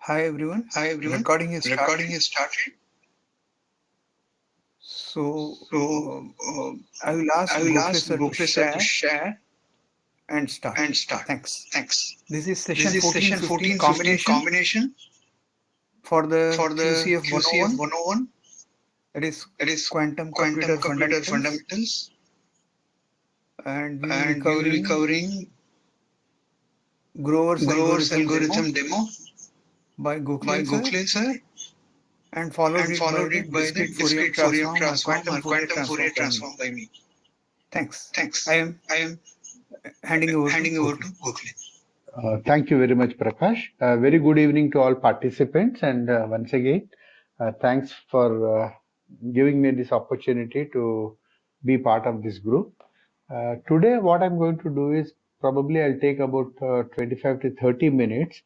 Hi everyone, Hi everyone, recording is recording started. is started. So So I will ask I will ask Gofre to Gofres to share share and start. and start. Thanks. Thanks. This is This session is session 14-15 14-15 combination combination for the for the QCF QCF 101, 101. that is That is Quantum quantum Computer computer Fundamentals, fundamentals, and we will be and we will be covering covering Grover's Govers algorithm demo algorithm demo by by Gokhale sir, Gokhale sir, and followed and it by followed the it by the discrete Fourier discrete Fourier transform or transform quantum or Fourier quantum Fourier transform by me. transform by me. Thanks. Thanks. I am I am handing over to handing over Gokhale. to Gokhale. Thank you very much, Prakash. Very good evening to all participants, and once again, thanks for giving me this opportunity to be part of this group. Today, what I'm going to do is probably I'll take about 25 to 30 minutes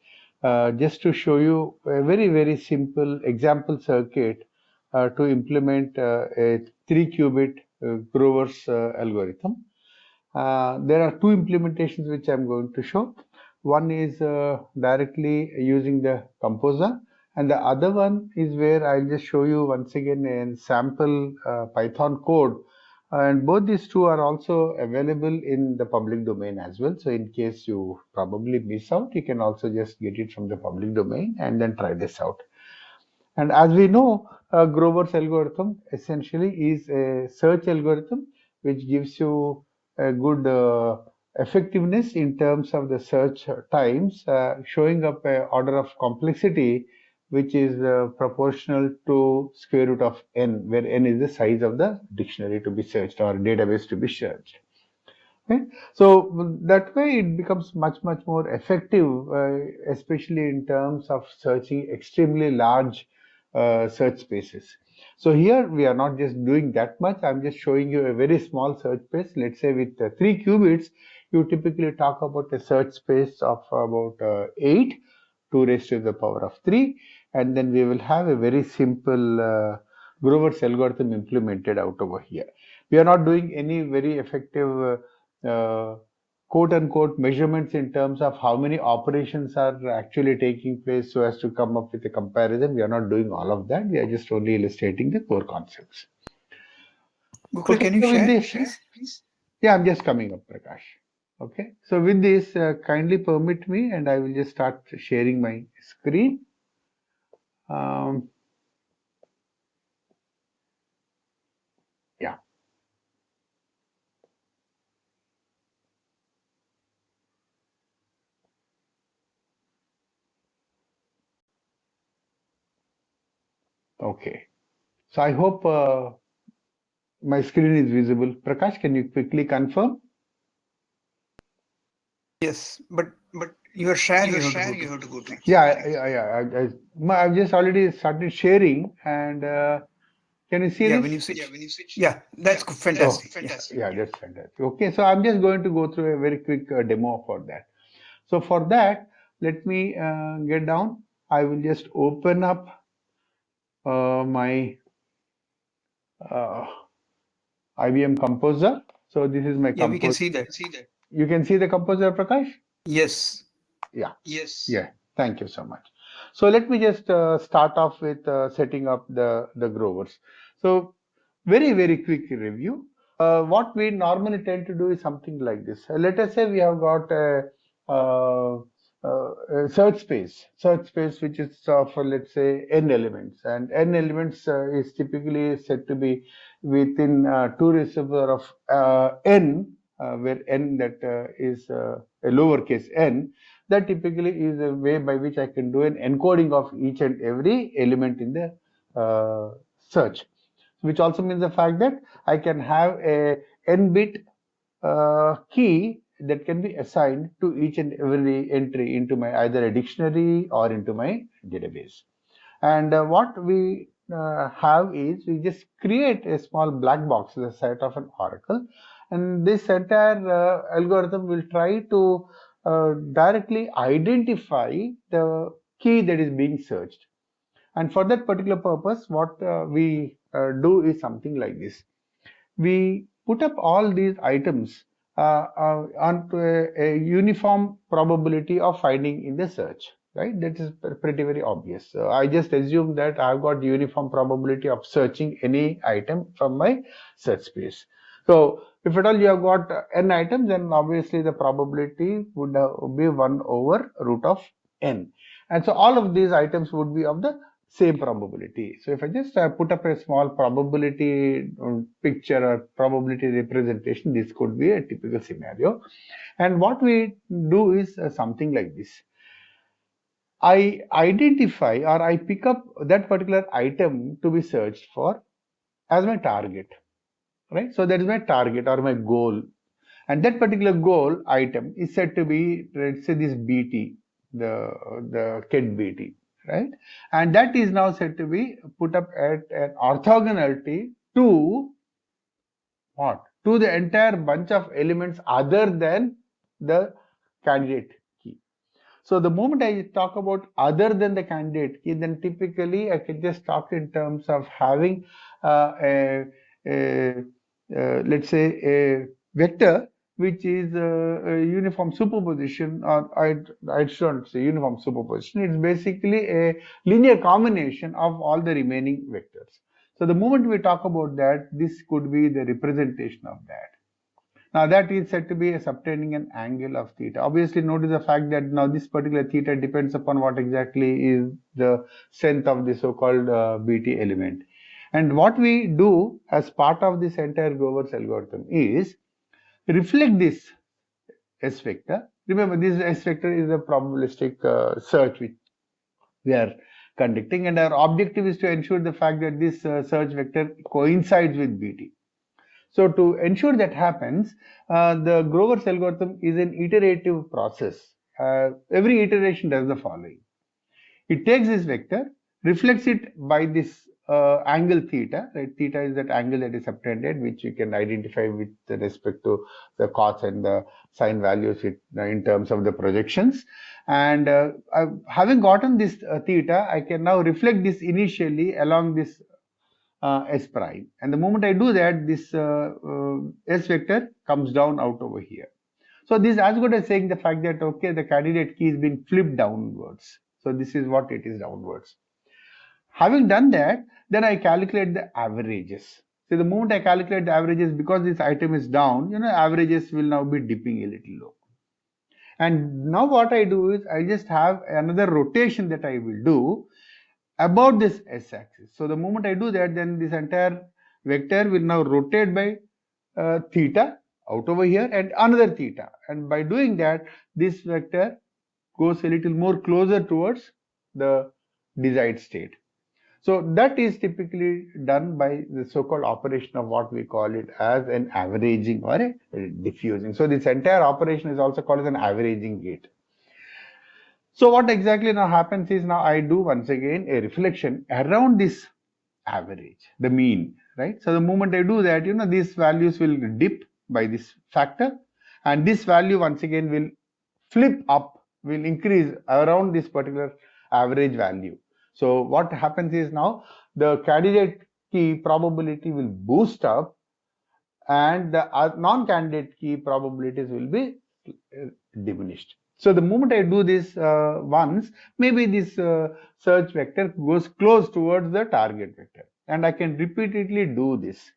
just to show you a very simple example circuit to implement a 3-qubit Grover's algorithm. There are two implementations which I'm going to show. One is directly using the composer, and the other one is where I'll just show you once again a sample Python code. And both these two are also available in the public domain as well. So in case you probably miss out, you can also just get it from the public domain and then try this out. And as we know, Grover's algorithm essentially is a search algorithm which gives you a good effectiveness in terms of the search times, showing up a order of complexity which is proportional to square root of n, where n is the size of the dictionary to be searched or database to be searched. Okay? So that way it becomes much more effective, especially in terms of searching extremely large search spaces. So here we are not just doing that much. I'm just showing you a very small search space. Let's say with 3 qubits, you typically talk about a search space of about 8, 2 raised to the power of 3, and then we will have a very simple Grover's algorithm implemented out over here. We are not doing any very effective quote unquote measurements in terms of how many operations are actually taking place so as to come up with a comparison. We are not doing all of that. We are just only illustrating the core concepts. Gokhale, Okay, can you so with share, this, please? yeah, I'm just coming up, Prakash. Okay, so with this, kindly permit me and I will just start sharing my screen. Yeah. Okay. So I hope my screen is visible. Prakash, can you quickly confirm? Yes, but your share Your you have to share go you to. have to go to. Thanks. Yeah, I've just already started sharing, and can you see Yeah, this? when you Yeah, switch. when you switch. Yeah, Yeah, that's that's fantastic. Yeah. fantastic. Yeah, that's fantastic. Okay, so I'm just going to go through a very quick demo for that. So for that, let me get down. I will just open up my uh, IBM Composer. So this is my Yeah, we can composer. see You that. can see that. You can see the composer, Prakash? Yes. Yeah. Yes. Yeah. Thank you so much. So let me just start off with setting up the Grovers. So very quick review. What we normally tend to do is something like this. Let us say we have got uh, a search space which is of let's say n elements, and n elements is typically said to be within 2 raised to the power of n, where n that is a lowercase n. That typically is a way by which I can do an encoding of each and every element in the search, which also means the fact that I can have a n-bit key that can be assigned to each and every entry into my either a dictionary or into my database. And what we have is we just create a small black box, the set of an oracle, and this entire algorithm will try to directly identify the key that is being searched. And for that particular purpose, what we do is something like this. We put up all these items onto a uniform probability of finding in the search. right? That is pretty very obvious. So I just assume that I've got uniform probability of searching any item from my search space. So if at all you have got n items, then obviously the probability would be 1 over root of n. And so all of these items would be of the same probability. So if I just put up a small probability picture or probability representation, this could be a typical scenario. And what we do is something like this. I identify or I pick up that particular item to be searched for as my target, right? So that is my target or my goal. And that particular goal item is said to be, let's say, this BT, the KIT BT, right? And that is now said to be put up at an orthogonality to what? To the entire bunch of elements other than the candidate key. So the moment I talk about other than the candidate key, then typically I can just talk in terms of having a let's say a vector which is a uniform superposition, or I shouldn't say uniform superposition. It's basically a linear combination of all the remaining vectors. So the moment we talk about that, this could be the representation of that. Now that is said to be subtending an angle of theta. Obviously, notice the fact that now this particular theta depends upon what exactly is the strength of the so-called BT element. And what we do as part of this entire Govers algorithm is reflect this S vector. Remember, this S vector is a probabilistic search which we are conducting, and our objective is to ensure the fact that this search vector coincides with BT. So to ensure that happens, the Govers algorithm is an iterative process. Every iteration does the following. It takes this vector, reflects it by this angle theta, right? Theta is that angle that is subtended, which you can identify with respect to the cos and the sine values in terms of the projections. And having gotten this theta, I can now reflect this initially along this S prime. And the moment I do that, this S vector comes down out over here. So this is as good as saying the fact that, okay, the candidate key is being flipped downwards. So this is what it is downwards. Having done that, then I calculate the averages. So the moment I calculate the averages, because this item is down, averages will now be dipping a little low. And now what I do is I just have another rotation that I will do about this s-axis. So the moment I do that, then this entire vector will now rotate by theta out over here and another theta. And by doing that, this vector goes a little more closer towards the desired state. So that is typically done by the so-called operation of what we call it as an averaging or a diffusing. So this entire operation is also called as an averaging gate. So what exactly now happens is, now I do once again a reflection around this average, the mean, right? So the moment I do that, these values will dip by this factor, and this value once again will flip up, will increase around this particular average value. So what happens is, now the candidate key probability will boost up and the non-candidate key probabilities will be diminished. So the moment I do this once, maybe this search vector goes close towards the target vector, and I can repeatedly do this.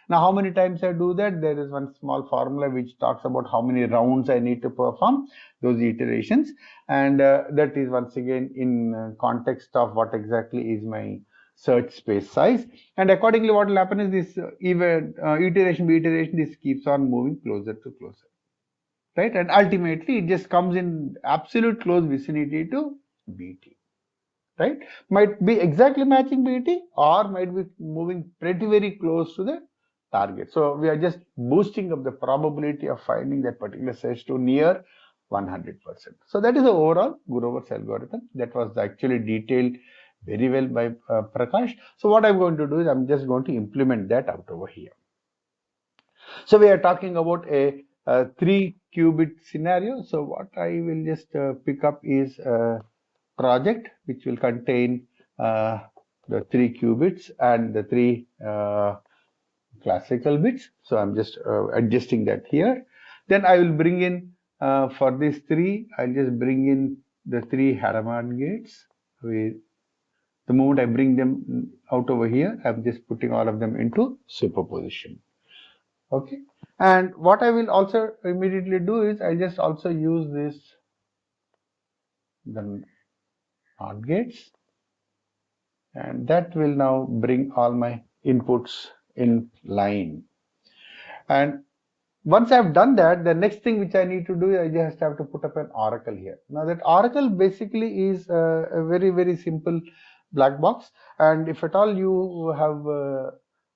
Now, how many times I do that? There is one small formula which talks about how many rounds I need to perform those iterations, and that is once again in context of what exactly is my search space size. And accordingly, what will happen is this iteration by iteration, this keeps on moving closer to closer, right? And ultimately, it just comes in absolute close vicinity to BT. Right? Might be exactly matching BT or might be moving pretty very close to the target. So we are just boosting up the probability of finding that particular search to near 100%. So that is the overall Govers algorithm that was actually detailed very well by Prakash. So what I'm going to do is I'm just going to implement that out over here. So we are talking about a 3-qubit scenario. So what I will just pick up is project which will contain the 3 qubits and the 3 classical bits. So I'm just adjusting that here. Then I will bring in for these 3, I'll just bring in the three Hadamard gates. The moment I bring them out over here, I'm just putting all of them into superposition. Okay. And what I will also immediately do is I just also use the NOT gates, and that will now bring all my inputs in line. And once I've done that, the next thing which I need to do, I just have to put up an oracle here. Now that oracle basically is a very, very simple black box. And if at all you have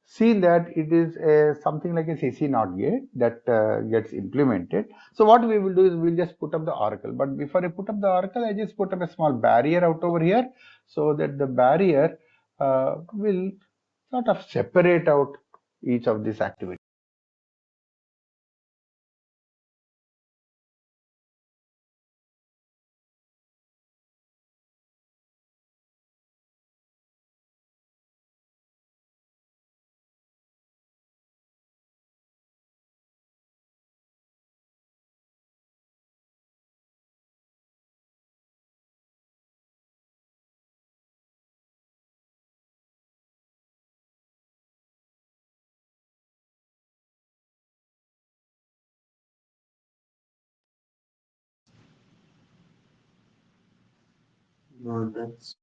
seen that it is something like a CC NOT gate that gets implemented. So what we will do is we'll just put up the oracle. But before I put up the oracle, I just put up a small barrier out over here so that the barrier will sort of separate out each of these activities. That's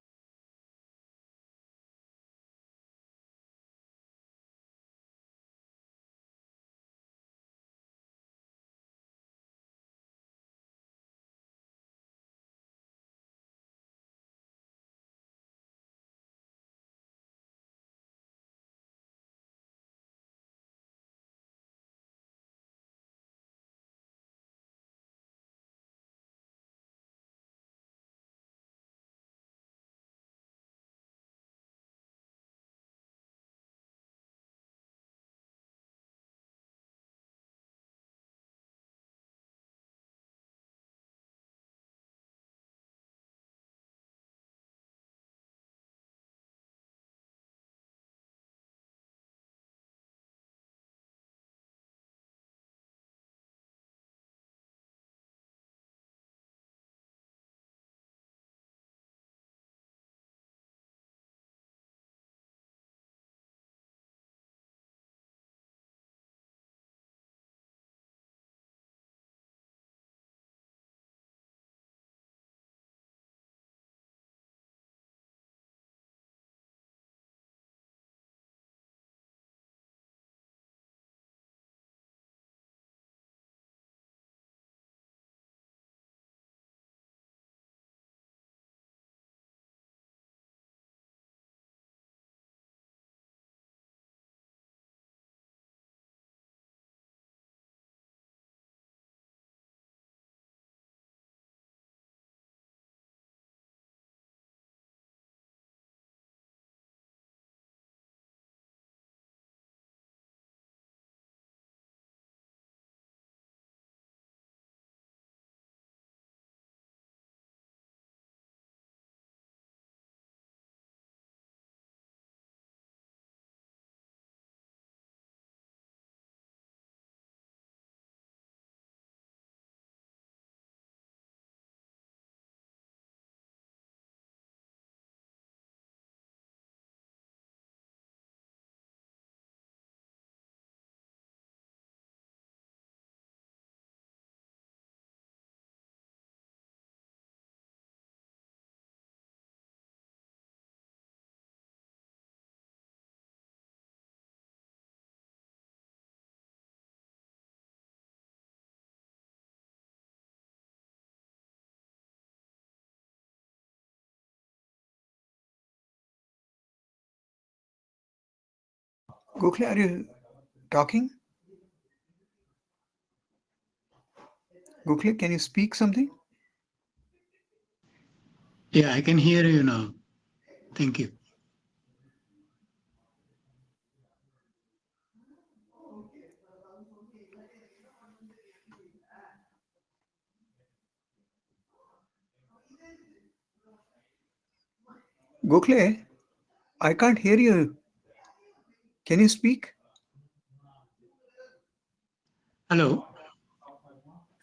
Gokhale, are you talking? Gokhale, can you speak something? yeah, I can hear you now. Thank you. Gokhale, I can't hear you. Can you speak? Hello.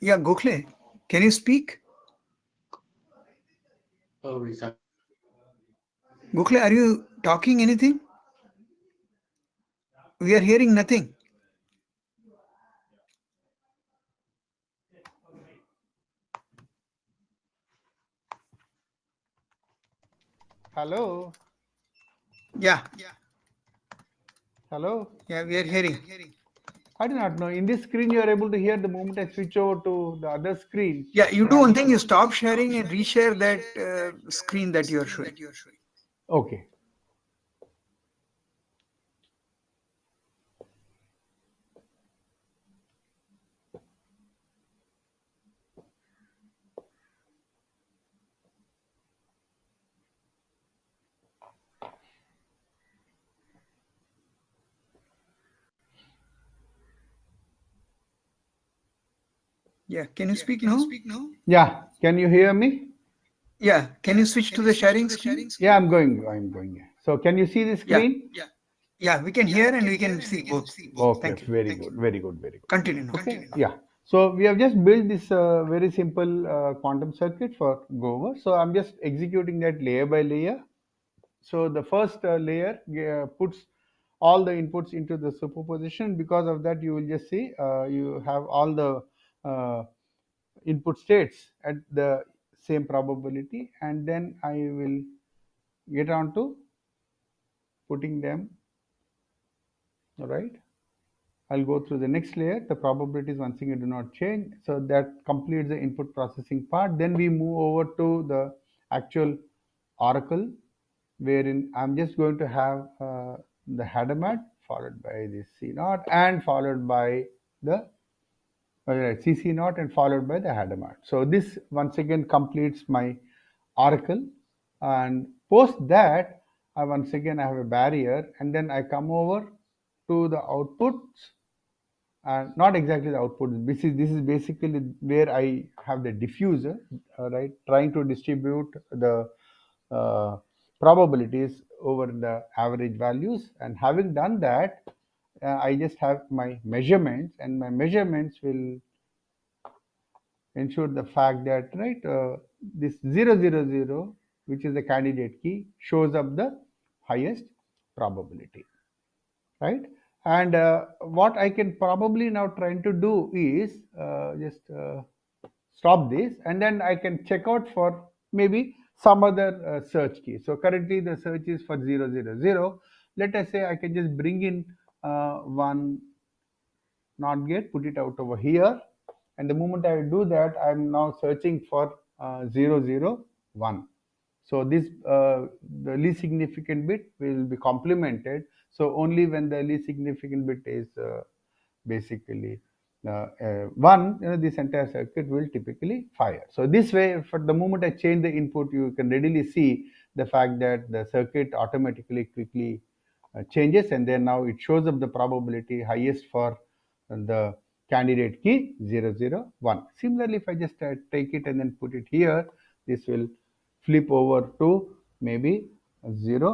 Yeah, Gokhale, can you speak? Gokhale, are you talking anything? We are hearing nothing. Hello, Yeah, hello. yeah, we are hearing. I do not know. In this screen, you are able to hear the moment I switch over to the other screen. Yeah, you So do I'm one just thing, you stop sharing and reshare that screen that you are showing. okay. Yeah, can you speak now? Yeah, can you hear me? Yeah, can you switch to the sharing screen? Yeah, I'm going. I'm going. So can you see the Yeah, screen? yeah, we can hear and we can see both. Okay, Thank you. very good, very good, very good. Continue now. Okay, yeah. So we have just built this very simple quantum circuit for Gover. So I'm just executing that layer by layer. So the first layer puts all the inputs into the superposition. Because of that, you will just see you have all the uh, input states at the same probability, and then I will get on to putting them. All right. I'll go through the next layer. The probabilities once again do not change. So that completes the input processing part. Then we move over to the actual oracle, wherein I'm just going to have the Hadamard followed by the C naught and followed by the CC naught and followed by the Hadamard. So this once again completes my oracle, and post that once again I have a barrier, and then I come over to the outputs, and not exactly the output. This is basically where I have the diffuser, right, trying to distribute the uh, probabilities over the average values. And having done that, I just have my measurements, and my measurements will ensure the fact that, right, this 000, which is the candidate key, shows up the highest probability, right? And what I can probably now trying to do is just stop this, and then I can check out for maybe some other search key. So currently the search is for 000. Let us say I can just bring in one not get, put it out over here, and the moment I do that, I'm now searching for 001. So this the least significant bit will be complemented. So only when the least significant bit is basically one, this entire circuit will typically fire. So this way, for the moment I change the input, you can readily see the fact that the circuit automatically quickly changes, and then now it shows up the probability highest for the candidate key 001. Similarly, if I just take it and then put it here, this will flip over to maybe 010,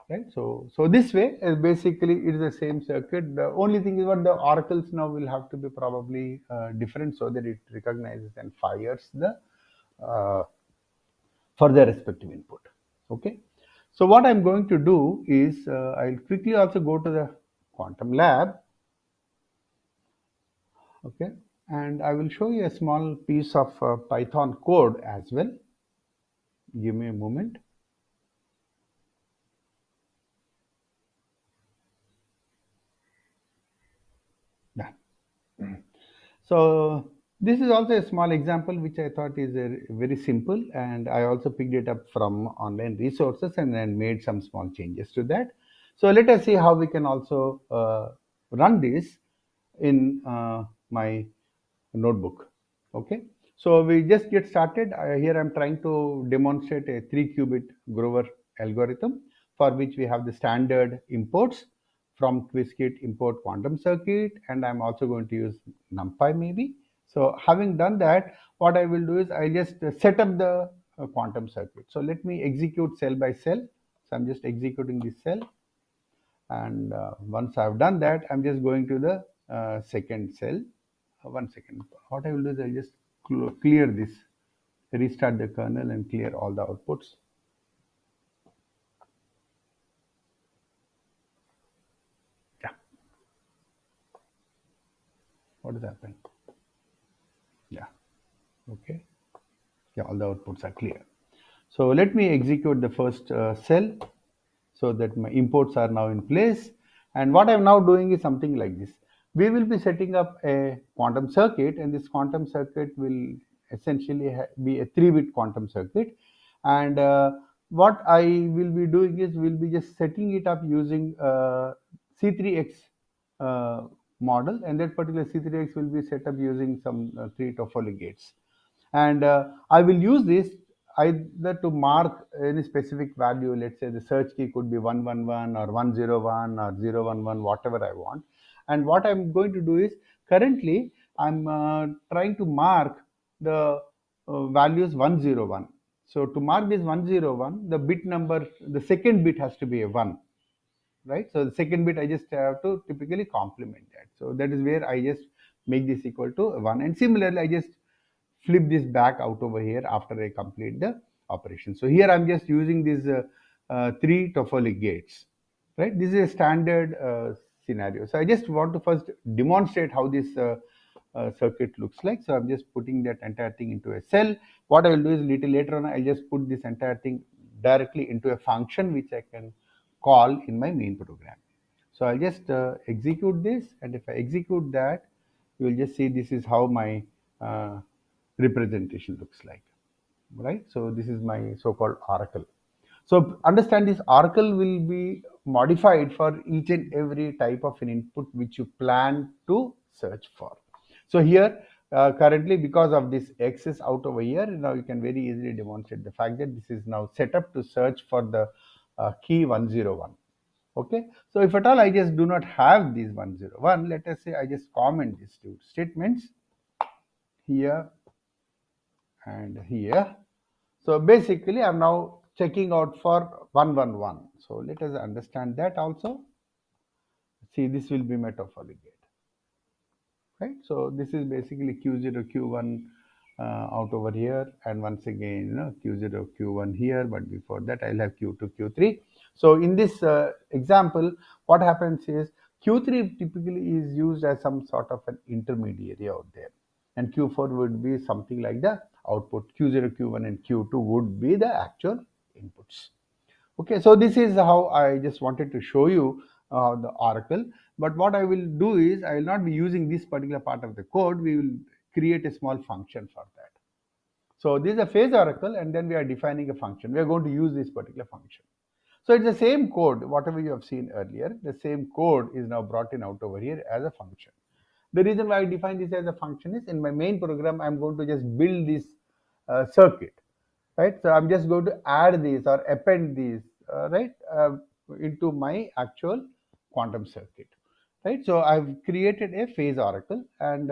right? So this way, basically it is the same circuit. The only thing is what the oracles now will have to be probably different, so that it recognizes and fires the uh, for their respective input. Okay. So what I'm going to do is I'll quickly also go to the quantum lab. Okay, and I will show you a small piece of Python code as well. Give me a moment. Yeah. So this is also a small example which I thought is very simple, and I also picked it up from online resources and then made some small changes to that. So let us see how we can also run this in my notebook. Okay, so we just get started. Here I'm trying to demonstrate a 3-qubit Grover algorithm, for which we have the standard imports from Quizkit import quantum circuit, and I'm also going to use NumPy maybe. So having done that, what I will do is I just set up the quantum circuit. So let me execute cell by cell. So I'm just executing this cell, and once I've done that, I'm just going to the second cell. One second. What I will do is I'll just clear this restart the kernel and clear all the outputs. Yeah. What is happening? Yeah. Okay. Yeah, all the outputs are clear. So let me execute the first cell so that my imports are now in place. And what I'm now doing is something like this. We will be setting up a quantum circuit, and this quantum circuit will essentially be a 3-bit quantum circuit. And what I will be doing is we'll be just setting it up using C3X uh, model, and that particular C3X will be set up using some 3 Toffoli gates. And I will use this either to mark any specific value. Let's say the search key could be 111 or 101 or 011, whatever I want. And what I'm going to do is currently I'm trying to mark the values 101. So to mark this 101, the bit number, the second bit has to be a 1, right? So the second bit I just have to typically complement that. So that is where I just make this equal to 1. And similarly, I just flip this back out over here after I complete the operation. So here I'm just using these 3 Toffoli gates, right? This is a standard scenario. So I just want to first demonstrate how this circuit looks like. So I'm just putting that entire thing into a cell. What I will do is little later on, I'll just put this entire thing directly into a function which I can call in my main program. So I'll just execute this, and if I execute that, you will just see this is how my representation looks like, right? So this is my so-called oracle. So understand, this oracle will be modified for each and every type of an input which you plan to search for. So here currently, because of this X is out over here, now you can very easily demonstrate the fact that this is now set up to search for the key 101. Okay, so if at all I just do not have these 101, let us say I just comment these two statements here and here. So basically I'm now checking out for 111. So let us understand that also. See, this will be Toffoli gate, right? So this is basically Q0, Q1 out over here, and once again, Q0, Q1 here, but before that I'll have Q2, Q3. So in this example, what happens is Q3 typically is used as some sort of an intermediary out there, and Q4 would be something like the output. Q0, Q1 and Q2 would be the actual inputs. Okay, so this is how I just wanted to show you the oracle. But what I will do is I will not be using this particular part of the code. We will create a small function for that. So this is a phase oracle, and then we are defining a function. We are going to use this particular function. So it's the same code, whatever you have seen earlier. The same code is now brought in out over here as a function. The reason why I define this as a function is in my main program, I'm going to just build this circuit, right? So I'm just going to add these or append these, right, into my actual quantum circuit, right? So I've created a phase oracle, and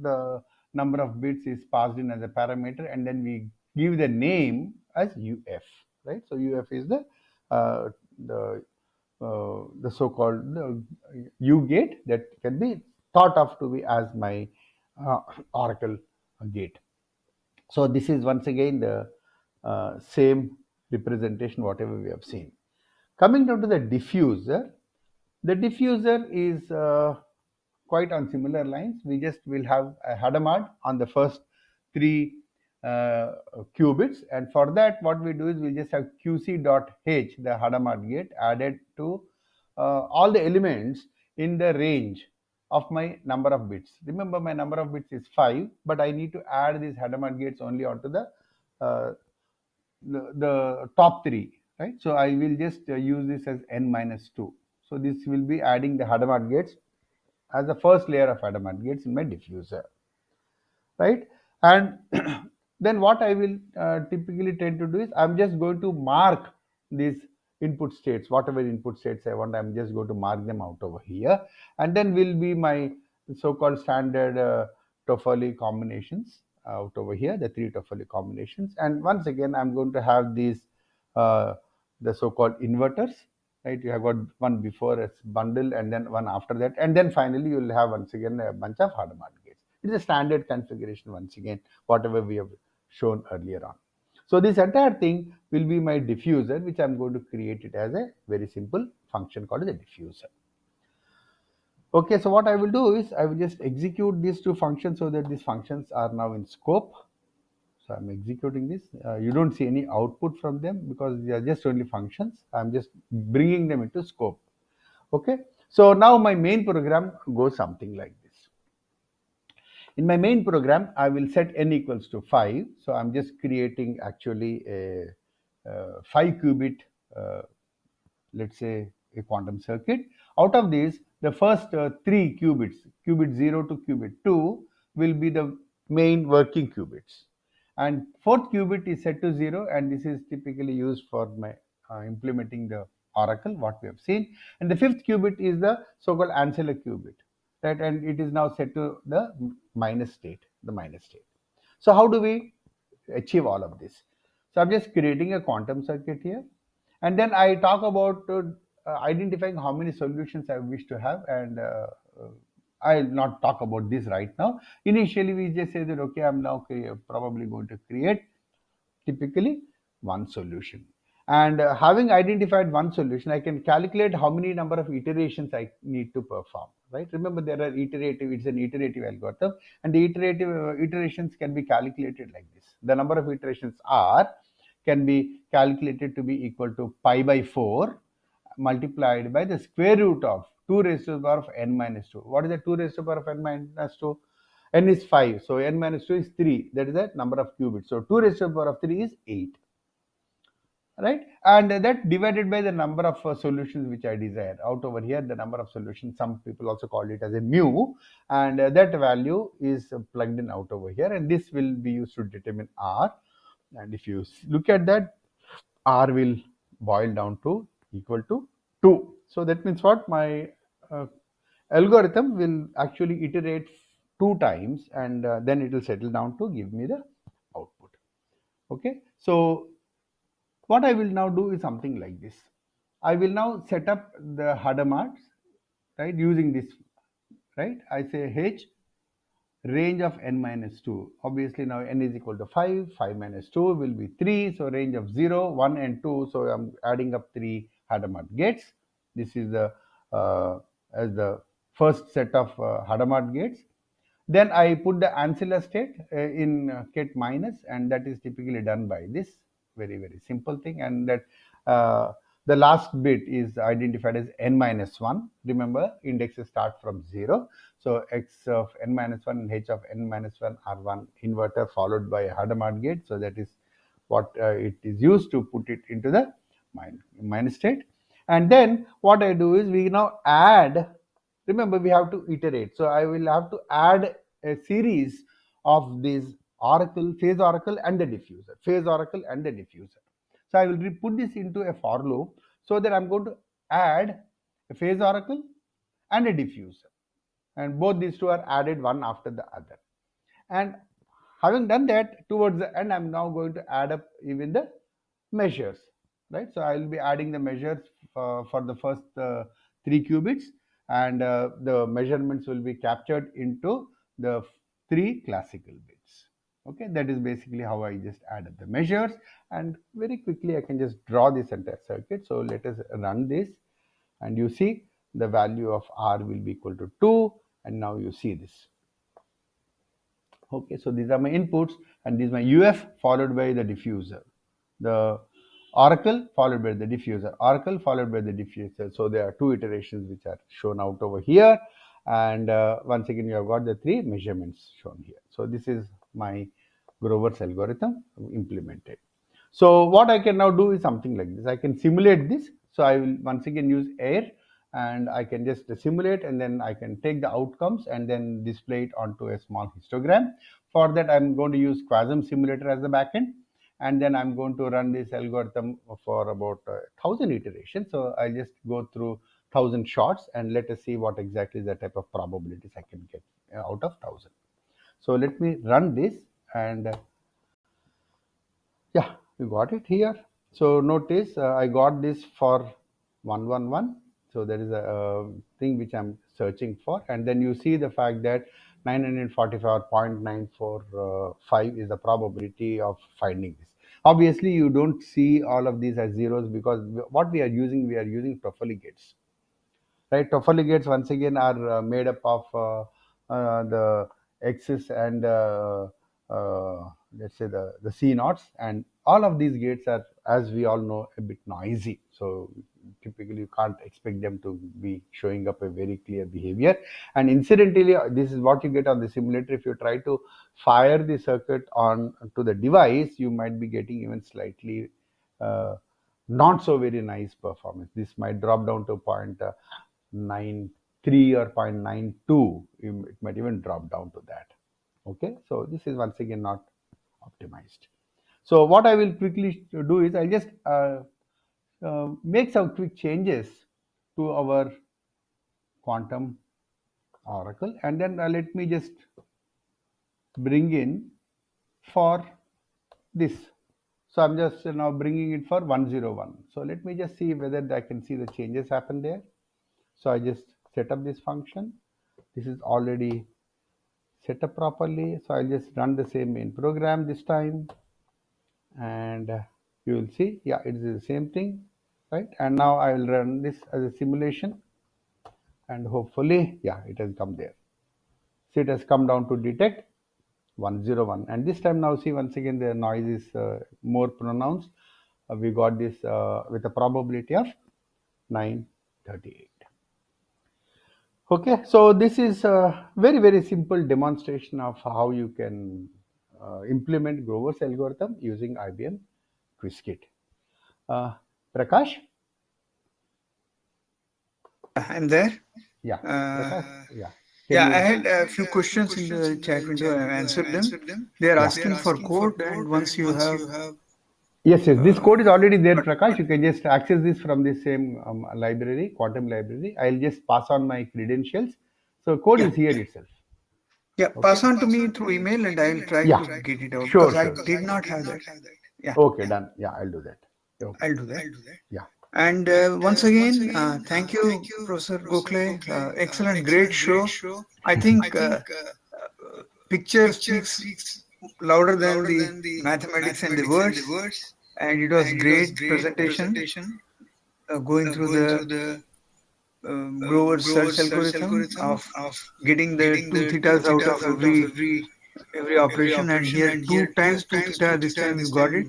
the number of bits is passed in as a parameter, and then we give the name as UF, right? So UF is uh, the the so-called U gate that can be thought of to be as my oracle gate. So this is once again the same representation whatever we have seen. Coming down to the diffuser is quite on similar lines. We just will have a Hadamard on the first 3 qubits, and for that what we do is we just have QC.H, the Hadamard gate, added to all the elements in the range of my number of bits. Remember, my number of bits is 5, but I need to add these Hadamard gates only onto uh, the top 3, right? So I will just use this as n minus 2. So this will be adding the Hadamard gates as the first layer of Hadamard gates in my diffuser, right? And then what I will typically tend to do is I'm just going to mark these input states, whatever input states I want, I'm just going to mark them out over here, and then will be my so-called standard Toffoli combinations out over here, the 3 Toffoli combinations. And once again, I'm going to have these uh, the so-called inverters, right? You have got one before as bundle, and then one after that, and then finally you will have once again a bunch of Hadamard gates. It's a standard configuration once again, whatever we have shown earlier on. So this entire thing will be my diffuser, which I'm going to create it as a very simple function called the diffuser. Okay, so what I will do is I will just execute these two functions so that these functions are now in scope. So I'm executing this. You don't see any output from them because they are just only functions. I'm just bringing them into scope. Okay, so now my main program goes something like this. In my main program, I will set n equals to 5. So I'm just creating actually a 5 qubit, let's say a quantum circuit. Out of these, the first 3 qubits, qubit 0 to qubit 2, will be the main working qubits. And fourth qubit is set to 0, and this is typically used for my implementing the oracle, what we have seen. And the fifth qubit is the so-called ancillary qubit, right? And it is now set to the minus state, So how do we achieve all of this? So I'm just creating a quantum circuit here, and then I talk about identifying how many solutions I wish to have, and I'll not talk about this right now. Initially, we just say that okay, I'm now probably going to create typically one solution. And having identified one solution, I can calculate how many number of iterations I need to perform, right? Remember, there are iterative, it's an iterative algorithm, and the iterations can be calculated like this. The number of iterations can be calculated to be equal to pi by 4 multiplied by the square root of 2 raised to the power of n minus 2. What is the 2 raised to the power of n minus 2? N is 5, so n minus 2 is 3. That is the number of qubits. So 2 raised to the power of 3 is 8, right? And that divided by the number of solutions which I desire. Out over here, the number of solutions, some people also call it as a mu, and that value is plugged in out over here, and this will be used to determine R. And if you look at that, R will boil down to equal to 2. So that means what? My algorithm will actually iterate 2 times, and then it will settle down to give me the output. Okay, so what I will now do is something like this. I will now set up the Hadamard, right, using this, right? I say H range of n minus 2. Obviously, now n is equal to 5. 5 minus 2 will be 3. So range of 0, 1, and 2. So I'm adding up 3 Hadamard gates. This is the as the first set of Hadamard gates. Then I put the ancillary state in ket minus, and that is typically done by this very simple thing. And that the last bit is identified as n minus 1. Remember, indexes start from 0. So x of n minus 1 and h of n minus 1 are one inverter followed by a Hadamard gate. So that is what it is used to put it into the minus state. And then what I do is we now add. Remember, we have to iterate. So I will have to add a series of these phase oracle and the diffuser, So I will put this into a for loop so that I'm going to add a phase oracle and a diffuser. And both these two are added one after the other. And having done that, towards the end, I'm now going to add up even the measures, right? So I will be adding the measures for the first 3 qubits, and the measurements will be captured into the 3 classical bits. Okay, that is basically how I just added the measures, and very quickly I can just draw this entire circuit. So let us run this, and you see the value of R will be equal to 2, and now you see this. Okay, so these are my inputs, and this is my UF followed by the diffuser, the oracle followed by the diffuser, oracle followed by the diffuser. So there are 2 iterations which are shown out over here, and once again you have got the 3 measurements shown here. So this is my Govers algorithm implemented. So what I can now do is something like this. I can simulate this. So I will once again use air, and I can just simulate, and then I can take the outcomes and then display it onto a small histogram. For that, I'm going to use Quasar simulator as the backend, and then I'm going to run this algorithm for about 1,000 iterations. So I'll just go through 1,000 shots, and let us see what exactly the type of probabilities I can get out of 1,000. So let me run this, and yeah, you got it here. So notice I got this for 111. So there is a thing which I'm searching for, and then you see the fact that 945 or 0.945 is the probability of finding this. Obviously, you don't see all of these as zeros because what we are using profiligates, right? Profiligates once again are made up of the x's and let's say the c naughts, and all of these gates are, as we all know, a bit noisy. So typically you can't expect them to be showing up a very clear behavior. And incidentally, this is what you get on the simulator. If you try to fire the circuit on to the device, you might be getting even slightly uh, not so very nice performance. This might drop down to 0.93 or 0.92. It might even drop down to that. Okay, so this is once again not optimized. So what I will quickly do is I'll just make some quick changes to our quantum oracle, and then let me just bring in for this. So I'm just now bringing it for 101. So let me just see whether I can see the changes happen there. So I just set up this function. This is already set up properly. So I'll just run the same main program this time, and you will see, yeah, it is the same thing, right? And now I will run this as a simulation, and hopefully, yeah, it has come there. So it has come down to detect 101, and this time now see once again the noise is more pronounced. We got this with a probability of 938. Okay, so this is a very simple demonstration of how you can implement Grover's algorithm using IBM Quizkit. Prakash? Yeah, I'm there. Yeah, Uh, Prakash? Yeah. Can yeah, I you? had a few questions in the chat window. I answered them. They are Yeah. asking for code, and once you have, Yes, this uh, code is already there, but Prakash. You can just access this from the same library, quantum library. I'll just pass on my credentials. So code yeah, is here itself. yeah, Okay. pass on to me through email, and I will try Yeah. to get it out Sure, because I sure. did not have that. Yeah, Okay, done. Yeah, I'll do that. Okay. I'll do that. Yeah. And once again, thank you, Professor Gokhale. Excellent, great show. I think picture speaks louder than the mathematics and the words, and it was great presentation going through the Grover's search algorithm of getting the two thetas out of every operation, and here two times two theta. This time you got it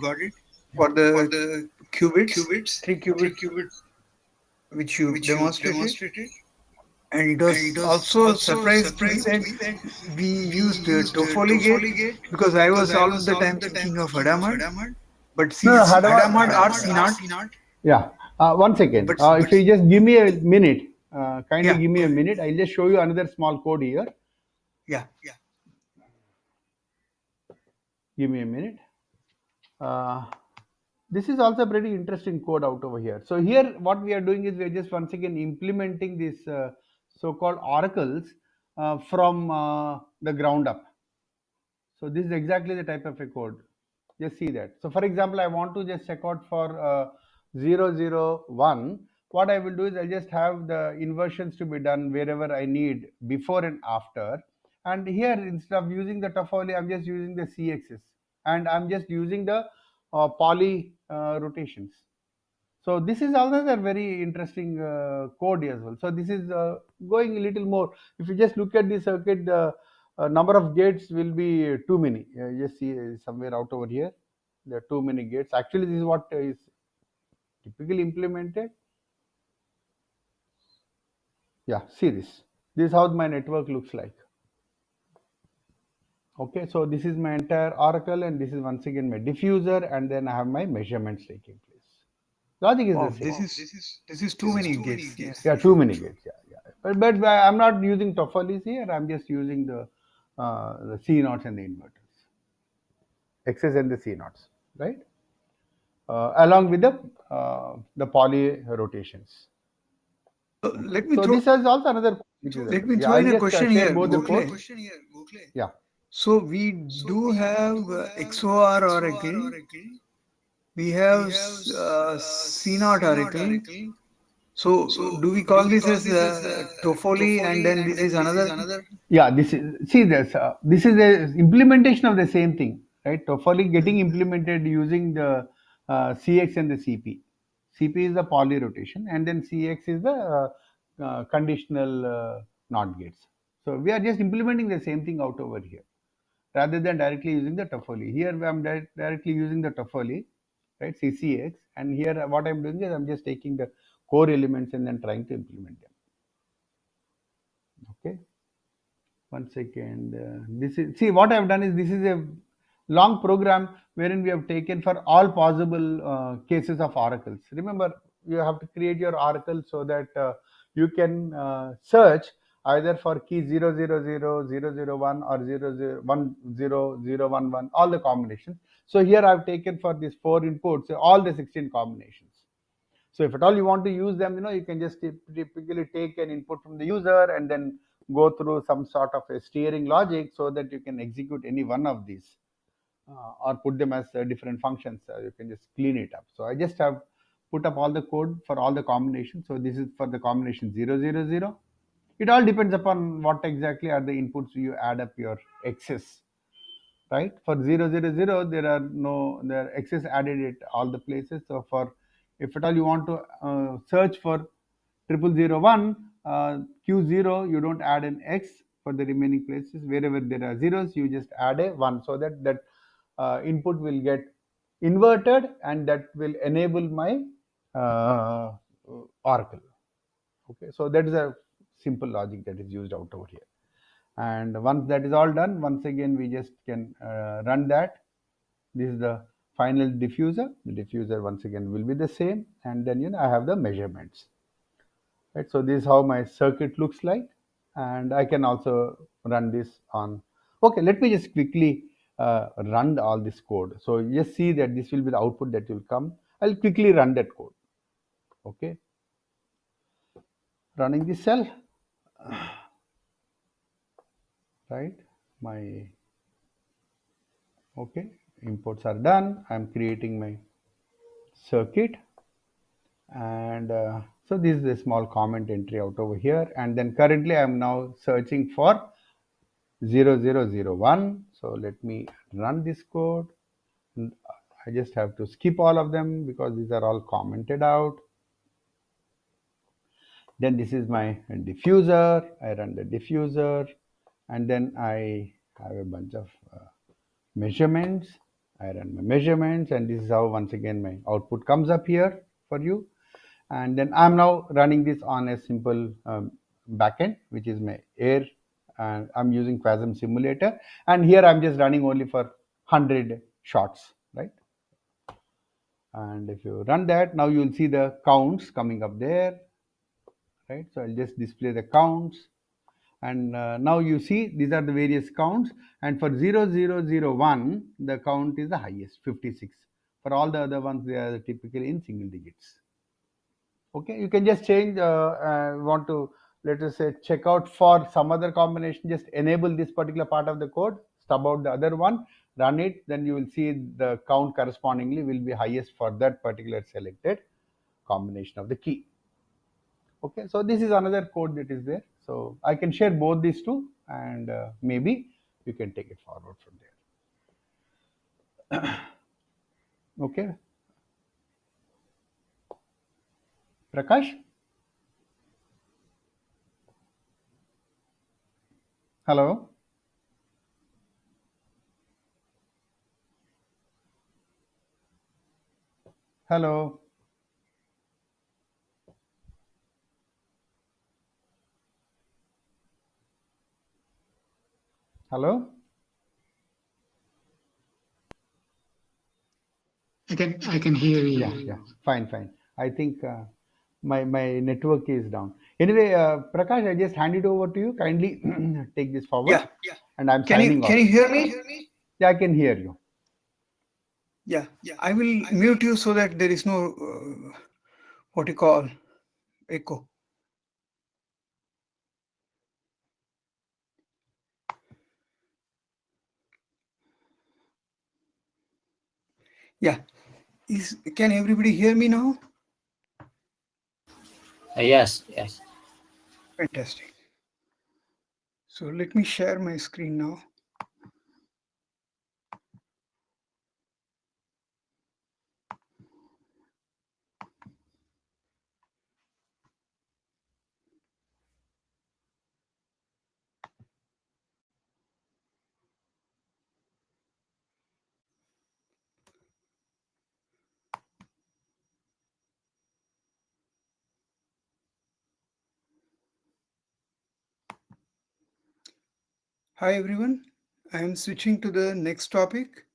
for the qubits, three qubit, which you demonstrated. And it was also surprise to me that we used Toffoli gate because I was all the time thinking of Hadamard, but No, no, Hadamard or CNOT, yeah. One second. but If you just give me a minute, kindly yeah, give me a minute. I'll just show you another small code here. yeah. Give me a minute. Uh, this is also a pretty interesting code out over here. So here, what we are doing is we are just once again implementing these so-called oracles from the ground up. So this is exactly the type of a code. Just see that. So for example, I want to just check out for 001. What I will do is I'll just have the inversions to be done wherever I need before and after. And here, instead of using the Toffoli, I'm just using the C-axis. And I'm just using the poly rotations. So this is another very interesting code as well. So this is going a little more. If you just look at the circuit, the number of gates will be too many. You just see somewhere out over here, there are too many gates. Actually, this is what is typically implemented. Yeah, see this. This is how my network looks like. Okay, so this is my entire oracle, and this is once again my diffuser, and then I have my measurements taking place. Logic is the Wow, same. this is too many gates. Yes. Yeah, too many gates. Yeah. But I'm not using Toffolis here. I'm just using the C naughts and the inverters, X's and the C naughts, right? Along with the poly rotations. So Okay. So this is also another. let me Yeah, throw I'll in a just question share here, both the Gokhale. codes. Yeah. So we do have XOR oracle. We have C naught oracle. So do we call this as Toffoli and then this is another? Yeah, this is see this is a implementation of the same thing, right? Toffoli getting implemented using the CX and the CP. CP is the poly rotation, and then CX is the conditional NOT gates. So we are just implementing the same thing out over here, rather than directly using the Toffoli. Here I'm directly using the Toffoli, right? CCX, and here what I'm doing is I'm just taking the core elements and then trying to implement them. Okay. One second. This is see what I've done is this is a long program wherein we have taken for all possible cases of oracles. Remember, you have to create your oracle so that you can search either for key 000, 001 or 0011011, all the combinations. So here I've taken for these four inputs all the 16 combinations. So if at all you want to use them, you can just typically take an input from the user and then go through some sort of a steering logic so that you can execute any one of these or put them as different functions. You can just clean it up. So I just have put up all the code for all the combinations. So this is for the combination 000. It all depends upon what exactly are the inputs you add up your x's, right? For 000, there are no there x's added at all the places. So for if at all you want to search for 0001 q0, you don't add an x for the remaining places. Wherever there are zeros, you just add a 1 so that input will get inverted, and that will enable my uh, oracle. Okay, so that is a simple logic that is used out over here. And once that is all done, once again we just can run that. This is the final diffuser. The diffuser once again will be the same, and then I have the measurements, right? So this is how my circuit looks like, and I can also run this on. Okay, let me just quickly run all this code. So you just see that this will be the output that will come. I'll quickly run that code. Okay, running this cell, right? My okay, imports are done. I'm creating my circuit, and so this is a small comment entry out over here, and then currently I'm now searching for 0001. So let me run this code. I just have to skip all of them because these are all commented out. Then this is my diffuser. I run the diffuser, and then I have a bunch of measurements. I run my measurements, and this is how once again my output comes up here for you. And then I'm now running this on a simple backend, which is my air, and I'm using Quasm simulator. And here I'm just running only for 100 shots, right? And if you run that, now you'll see the counts coming up there, right? So I'll just display the counts, and now you see these are the various counts, and for 0001 the count is the highest, 56. For all the other ones, they are typically in single digits. Okay, you can just change want to, let us say, check out for some other combination, just enable this particular part of the code, stub out the other one, run it, then you will see the count correspondingly will be highest for that particular selected combination of the key. Okay, so this is another code that is there, so I can share both these two, and maybe you can take it forward from there. Okay, Prakash, hello. Hello. Hello. I can hear Yeah, you. yeah, fine, fine. I think my network is down. Anyway, Prakash, I just hand it over to you. Kindly take this forward, Yeah. and I'm Can you signing can off. you hear me? Yeah, I can hear you. Yeah. I will mute you so that there is no what you call echo. Yeah. Can everybody hear me now? Yes, yes. Fantastic. So let me share my screen now. Hi everyone. I am switching to the next topic.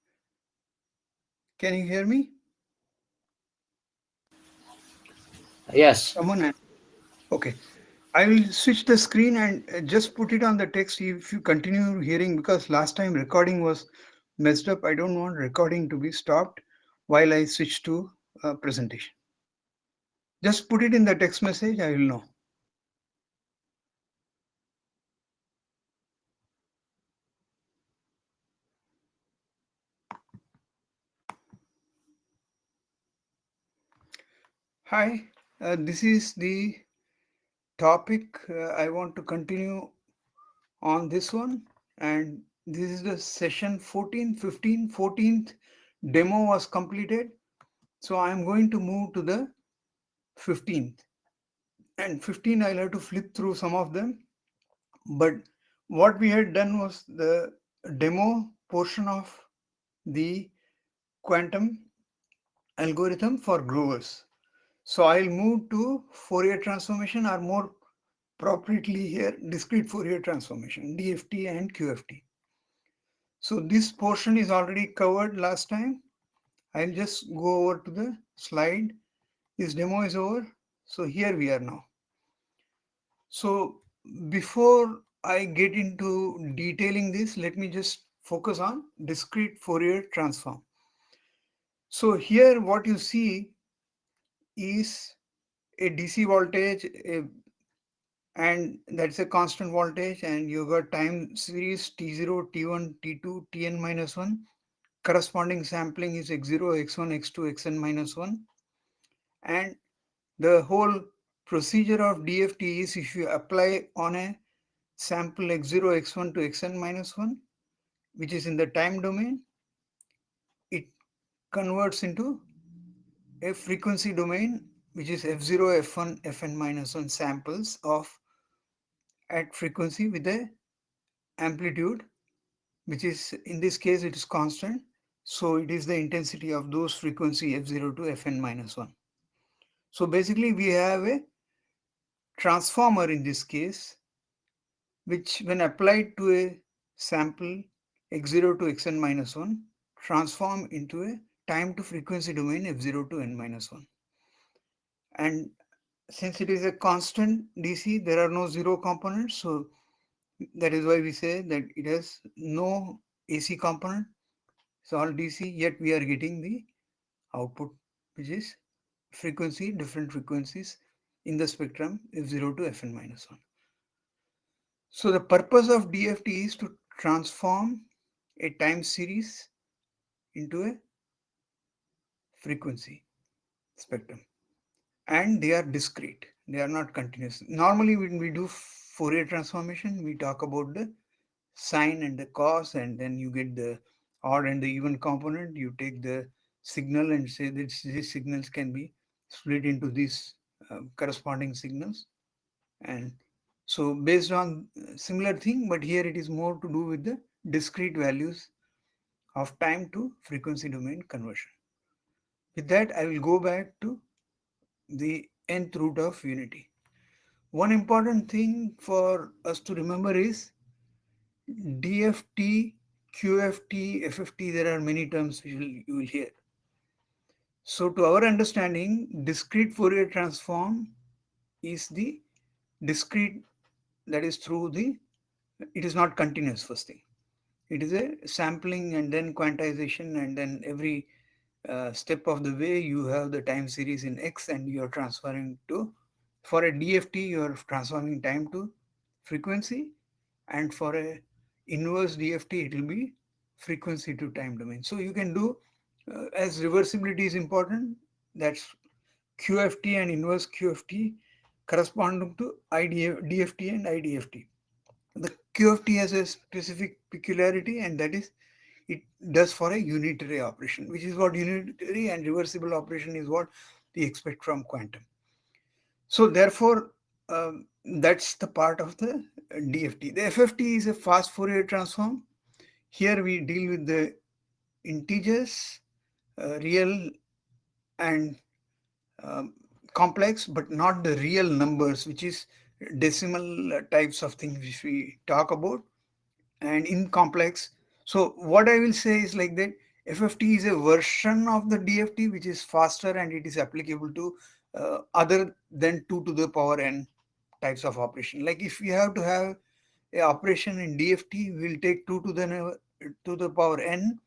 Can you hear me? Yes. Someone? Okay. I will switch the screen and just put it on the text if you continue hearing, because last time recording was messed up. I don't want recording to be stopped while I switch to presentation. Just put it in the text message, I will know. Hi, this is the topic I want to continue on this one, and this is the session 14, 15, 14th demo was completed. So I am going to move to the 15th, and 15 I'll have to flip through some of them. But what we had done was the demo portion of the quantum algorithm for Govers. So I'll move to Fourier transformation, or more appropriately here, discrete Fourier transformation, DFT and QFT. So this portion is already covered last time. I'll just go over to the slide. This demo is over. So here we are now. So before I get into detailing this, let me just focus on discrete Fourier transform. So here what you see is a DC voltage, and that's a constant voltage, and you got time series T0, T1, T2, Tn minus 1. Corresponding sampling is x0, x1, x2, xn minus 1. And the whole procedure of DFT is, if you apply on a sample x0, x1 to xn minus 1, which is in the time domain, it converts into a frequency domain, which is f0, f1, fn minus 1 samples of at frequency with a amplitude, which is, in this case, it is constant. So it is the intensity of those frequency f0 to fn minus 1. So basically we have a transformer in this case, which when applied to a sample x0 to xn minus 1, transform into a time to frequency domain f0 to n minus 1. And since it is a constant DC, there are no zero components. So that is why we say that it has no AC component. It's all DC, yet we are getting the output, which is frequency, different frequencies in the spectrum f0 to fn minus 1. So the purpose of DFT is to transform a time series into a frequency spectrum, and they are discrete. They are not continuous. Normally when we do Fourier transformation, we talk about the sine and the cos, and then you get the odd and the even component. You take the signal and say that these signals can be split into these corresponding signals. And so based on similar thing, but here it is more to do with the discrete values of time to frequency domain conversion. With that, I will go back to the nth root of unity. One important thing for us to remember is DFT, QFT, FFT, there are many terms you will hear. So to our understanding, discrete Fourier transform is the discrete, that is through the, it is not continuous first thing. It is a sampling and then quantization, and then every step of the way you have the time series in X, and you are transferring to, for a DFT you are transforming time to frequency, and for a inverse DFT it will be frequency to time domain. So you can do, as reversibility is important, that's QFT and inverse QFT. corresponding to DFT and IDFT. The QFT has a specific peculiarity, and that is it does for a unitary operation, which is what unitary and reversible operation is what we expect from quantum. So therefore, that's the part of the DFT. The FFT is a fast Fourier transform. Here we deal with the integers, real and um, complex, but not the real numbers, which is decimal types of things which we talk about, and in complex. So what I will say is like that FFT is a version of the DFT which is faster, and it is applicable to other than 2 to the power n types of operation. Like if we have to have a operation in DFT, we will take 2 to the power n,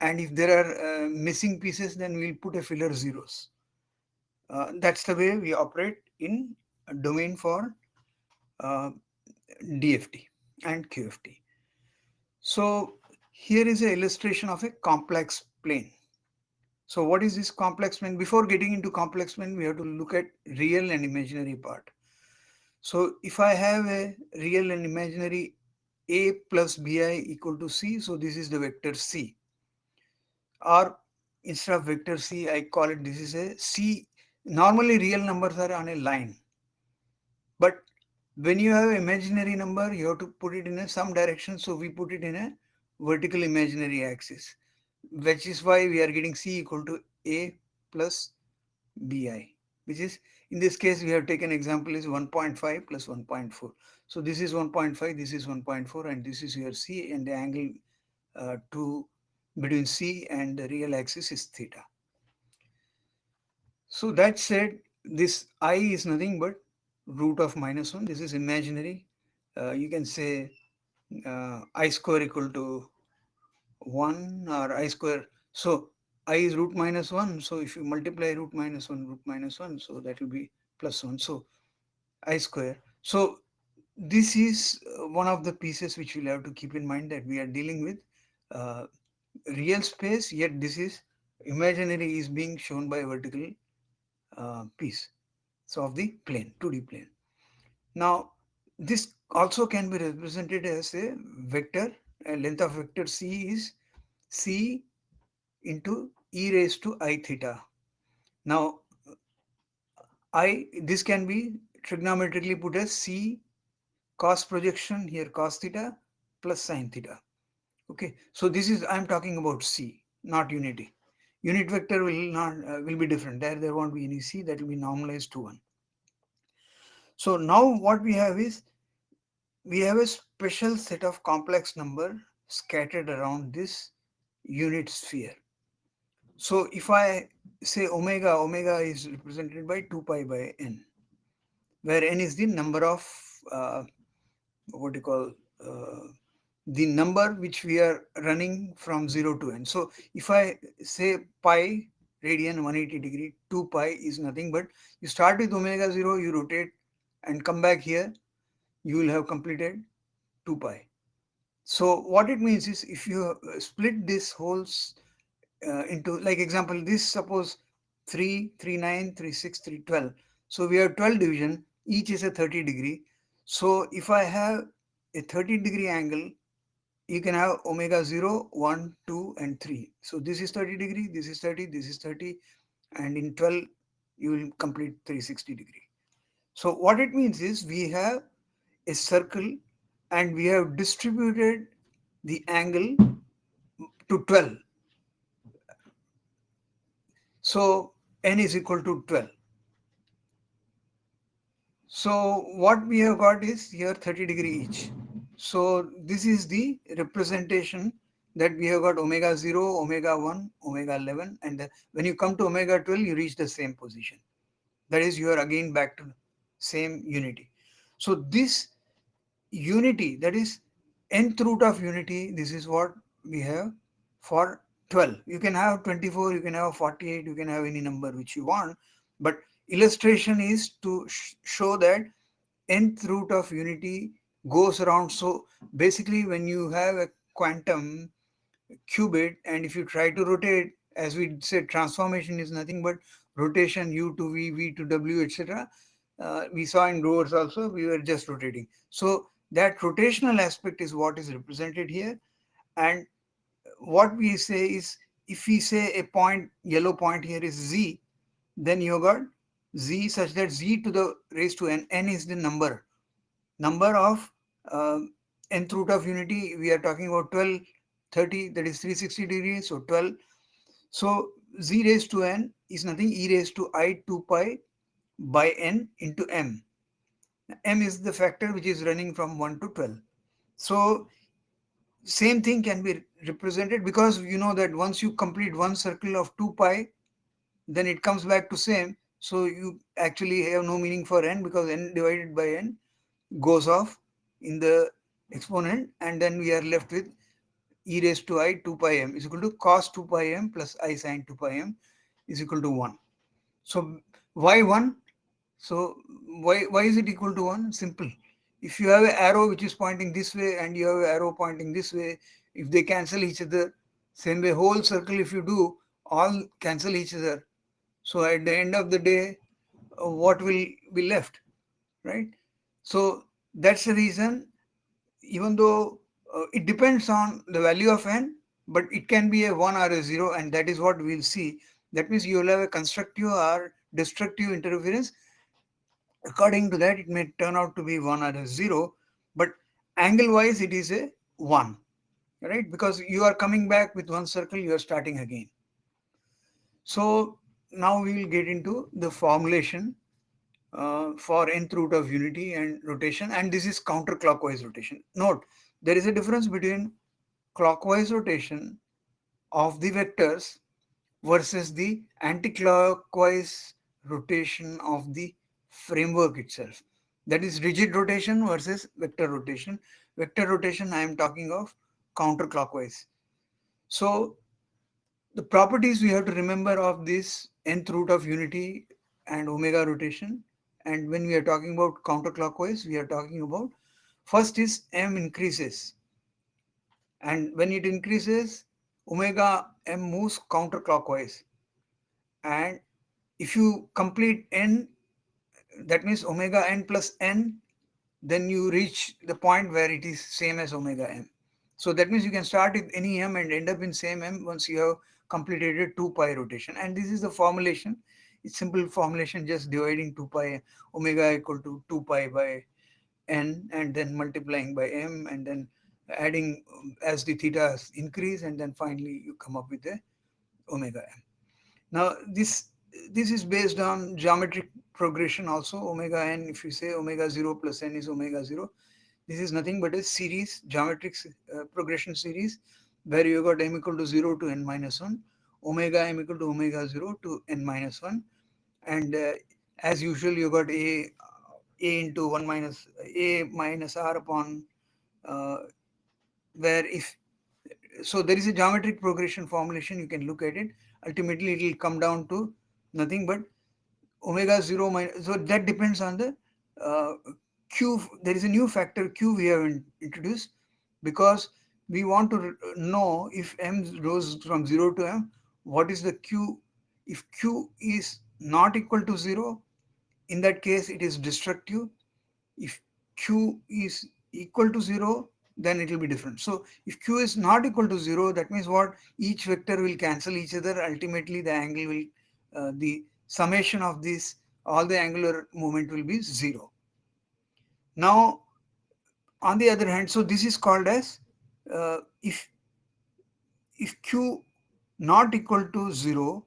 and if there are missing pieces, then we'll put a filler zeros. That's the way we operate in a domain for uh, DFT and QFT. So here is an illustration of a complex plane. So what is this complex plane? Before getting into complex plane, we have to look at real and imaginary part. So if I have a real and imaginary A plus Bi equal to C, so this is the vector C. Or instead of vector C, I call it, this is a C. Normally real numbers are on a line. But when you have an imaginary number, you have to put it in some direction. So we put it in a vertical imaginary axis, which is why we are getting C equal to A plus Bi, which is, in this case, we have taken example is 1.5 plus 1.4. So this is 1.5, this is 1.4, and this is your C, and the angle to between C and the real axis is theta. So that said, this I is nothing but root of minus 1. This is imaginary. You can say I square equal to 1 or I square. So I is root minus 1. So if you multiply root minus 1, so that will be plus 1. So I square. So this is one of the pieces which we'll have to keep in mind, that we are dealing with uh, real space, yet this is imaginary is being shown by a vertical piece. So of the plane, 2D plane. Now this also can be represented as a vector. A length of vector C is C into e raised to I theta. Now this can be trigonometrically put as C cos projection, here cos theta plus sin theta. Okay, so this is, I'm talking about C, not unity. Unit vector will not will be different. There won't be any C, that will be normalized to 1. So now what we have is, we have a special set of complex number scattered around this unit sphere. So if I say omega is represented by 2 pi by n, where n is the number of uh, what you call the number which we are running from 0 to n. So if I say pi radian 180 degree, 2 pi is nothing but, you start with omega 0, you rotate and come back here, you will have completed 2 pi. So what it means is, if you split this whole into, like example, this suppose 3, 3, 9, 3, 6, 3, 12. So we have 12 division, each is a 30 degree. So if I have a 30-degree angle, you can have omega 0, 1, 2, and 3. So this is 30 degree, this is 30, this is 30, and in 12, you will complete 360 degree. So what it means is, we have a circle and we have distributed the angle to 12. So n is equal to 12. So what we have got is here 30 degree each. So this is the representation, that we have got omega 0, omega 1, omega 11, and when you come to omega 12, you reach the same position. That is, you are again back to same unity. So this unity, that is nth root of unity, this is what we have for 12. You can have 24, you can have 48, you can have any number which you want, but illustration is to show that nth root of unity goes around. So basically, when you have a quantum qubit, and if you try to rotate, as we said, transformation is nothing but rotation u to v, v to w, etc. We saw in Govers also, we were just rotating. So that rotational aspect is what is represented here. And what we say is, if we say a point, yellow point here is z, then you got z such that z to the raised to n is the number of nth root of unity. We are talking about 12, 30, that is 360 degrees, so 12. So z raised to n is nothing, e raised to I 2 pi by n into m. M is the factor which is running from 1 to 12. So same thing can be represented, because you know that once you complete one circle of 2 pi, then it comes back to same. So you actually have no meaning for n, because n divided by n goes off in the exponent, and then we are left with e raised to I 2 pi m is equal to cos 2 pi m plus I sin 2 pi m is equal to 1. So why 1? So why is it equal to 1? Simple. If you have an arrow which is pointing this way and you have an arrow pointing this way, if they cancel each other, same way whole circle if you do, all cancel each other. So at the end of the day, what will be left, right? So that's the reason, even though it depends on the value of n, but it can be a 1 or a 0, and that is what we'll see. That means you will have a constructive or destructive interference. According to that, it may turn out to be 1 or a 0, but angle wise it is a 1, right? Because you are coming back with one circle, you are starting again. So now we will get into the formulation for nth root of unity and rotation, and this is counterclockwise rotation. Note, there is a difference between clockwise rotation of the vectors versus the anticlockwise rotation of the framework itself. That is rigid rotation versus vector rotation. Vector rotation, I am talking of counterclockwise. So the properties we have to remember of this nth root of unity and omega rotation. And when we are talking about counterclockwise, we are talking about, first is m increases. And when it increases, omega m moves counterclockwise. And if you complete n, that means omega n plus n, then you reach the point where it is same as omega m. So that means you can start with any m and end up in same m once you have completed a 2 pi rotation. And this is the formulation. It's simple formulation, just dividing 2 pi omega equal to 2 pi by n, and then multiplying by m, and then adding as the theta increase, and then finally you come up with the omega m. Now this is based on geometric progression also. Omega n, if you say omega 0 plus n is omega 0, this is nothing but a series, geometric progression series, where you got m equal to 0 to n minus 1, omega m equal to omega 0 to n minus 1, and as usual you got a into 1 minus a minus r upon uh, where if, so there is a geometric progression formulation, you can look at it. Ultimately it will come down to nothing but omega 0 minus, so that depends on the uh, q. There is a new factor q we have introduced, because we want to know if m goes from 0 to m, what is the q. If q is not equal to 0, in that case it is destructive. If q is equal to 0, then it will be different. So if q is not equal to 0, that means what, each vector will cancel each other. Ultimately the angle will, the summation of this, all the angular moment will be 0. Now on the other hand, so this is called as if q not equal to 0,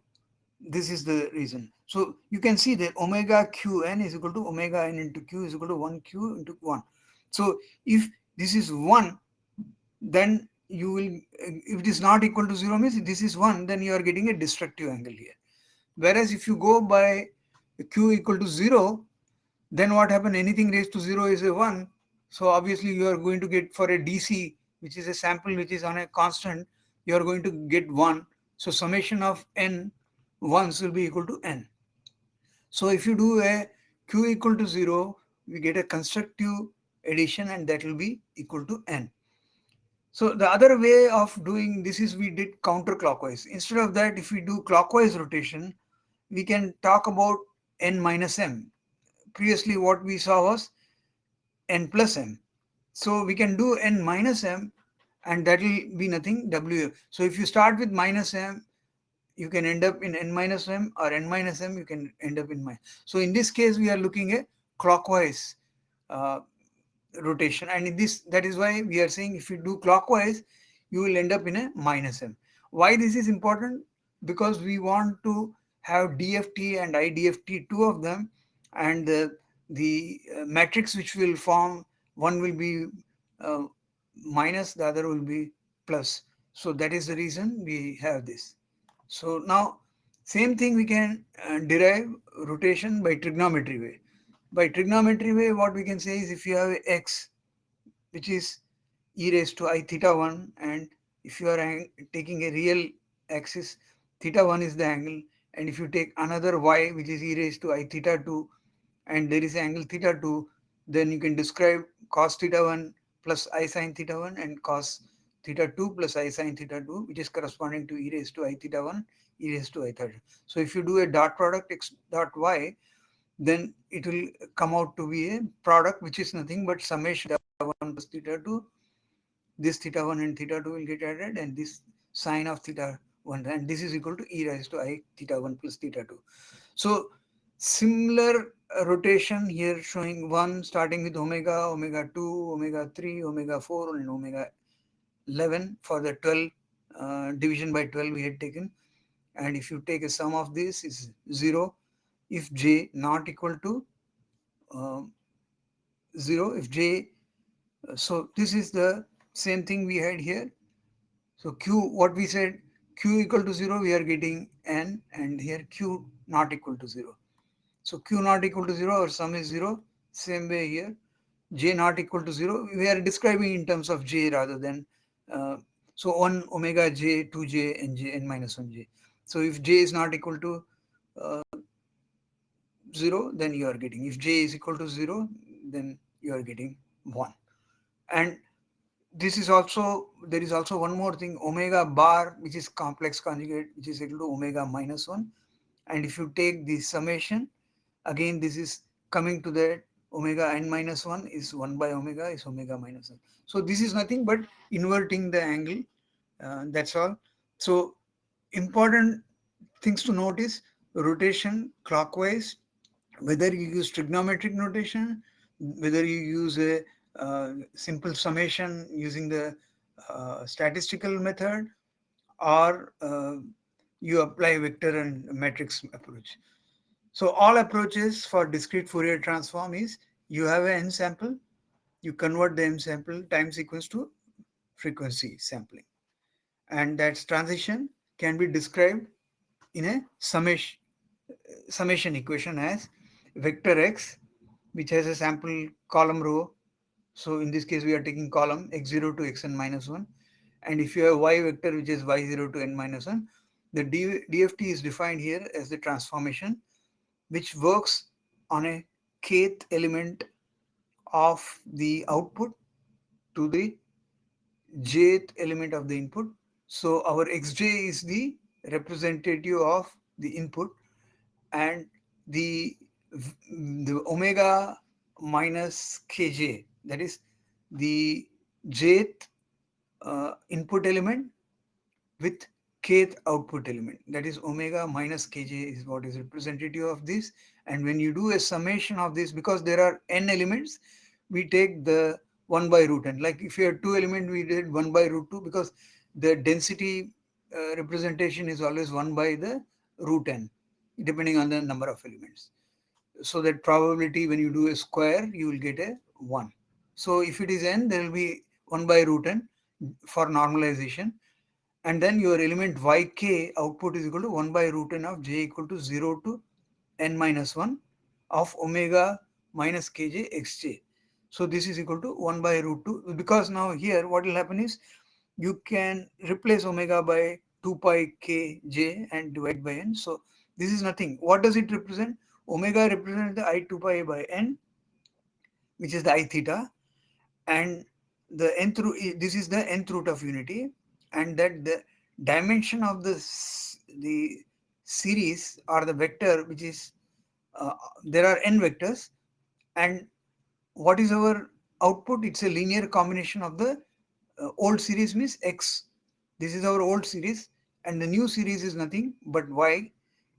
this is the reason. So you can see that omega qn is equal to omega n into q is equal to 1 q into 1. So if this is 1, then you will, if it is not equal to 0 means this is 1, then you are getting a destructive angle here. Whereas if you go by q equal to 0, then what happen, anything raised to 0 is a 1. So obviously you are going to get, for a DC, which is a sample which is on a constant, you are going to get 1. So summation of n ones will be equal to n. So if you do a q equal to 0, we get a constructive addition, and that will be equal to n. So the other way of doing this is, we did counterclockwise. Instead of that, if we do clockwise rotation, we can talk about n minus m. previously what we saw was n plus m. So we can do n minus m, and that will be nothing w. So if you start with minus m, you can end up in n minus m, or n minus m, you can end up in minus. So in this case, we are looking at clockwise uh, rotation, and in this, that is why we are saying if you do clockwise, you will end up in a minus m. Why this is important? Because we want to have DFT and IDFT, two of them, and the matrix which will form, one will be uh, minus, the other will be plus. So that is the reason we have this. So now, same thing we can derive rotation by trigonometry way. By trigonometry way, what we can say is, if you have x, which is e raised to I theta 1, and if you are taking a real axis, theta 1 is the angle, and if you take another y, which is e raised to I theta 2, and there is angle theta 2, then you can describe cos theta 1 plus I sin theta 1, and cos theta 2 plus I sin theta 2, which is corresponding to e raised to I theta 1, e raised to I theta 2. So if you do a dot product x dot y, then it will come out to be a product which is nothing but summation theta 1 plus theta 2. This theta 1 and theta 2 will get added, and this sine of theta 1, and this is equal to e raised to I theta 1 plus theta 2. So similar rotation here, showing 1 starting with omega, omega 2, omega 3, omega 4, and omega 11 for the 12 division by 12 we had taken. And if you take a sum of this, is 0 if j not equal to uh, 0, if j, so this is the same thing we had here. So q, what we said, q equal to 0, we are getting n, and here q not equal to 0. So q not equal to 0, our sum is 0. Same way here, j not equal to 0, we are describing in terms of j rather than, so 1 omega j, 2j, and j, n minus 1j. So if j is not equal to 0, then you are getting, if j is equal to 0, then you are getting 1. And this is also, there is also one more thing, omega bar, which is complex conjugate, which is equal to omega minus 1. And if you take the summation, again this is coming to that omega n minus 1 is 1 by omega is omega minus 1. So this is nothing but inverting the angle, that's all. So important things to notice: rotation clockwise, whether you use trigonometric notation, whether you use a simple summation using the statistical method, or you apply vector and matrix approach. So all approaches for discrete Fourier transform is, you have an n sample, you convert the m sample time sequence to frequency sampling, and that transition can be described in a summation equation as vector x, which has a sample column row. So in this case, we are taking column x0 to xn minus 1. And if you have y vector, which is y0 to n minus 1, the DFT is defined here as the transformation, which works on a kth element of the output to the jth element of the input. So our xj is the representative of the input, and the the omega minus kj, that is the jth input element with kth output element, that is omega minus kj, is what is representative of this. And when you do a summation of this, because there are n elements, we take the 1 by root n. Like if you have 2 elements, we did 1 by root 2, because the density representation is always 1 by the root n, depending on the number of elements. So that probability, when you do a square, you will get a 1. So if it is n, there will be 1 by root n for normalization. And then your element yk output is equal to 1 by root n of j equal to 0 to n minus 1 of omega minus kj xj. So this is equal to 1 by root 2, because now here what will happen is, you can replace omega by 2 pi kj and divide by n. So this is nothing. What does it represent? Omega represents the I 2 pi by n, which is the I theta, and the nth root, this is the nth root of unity, and that the dimension of the series or the vector, which is there are n vectors, And what is our output? It's a linear combination of the old series means X. This is our old series, and the new series is nothing but Y,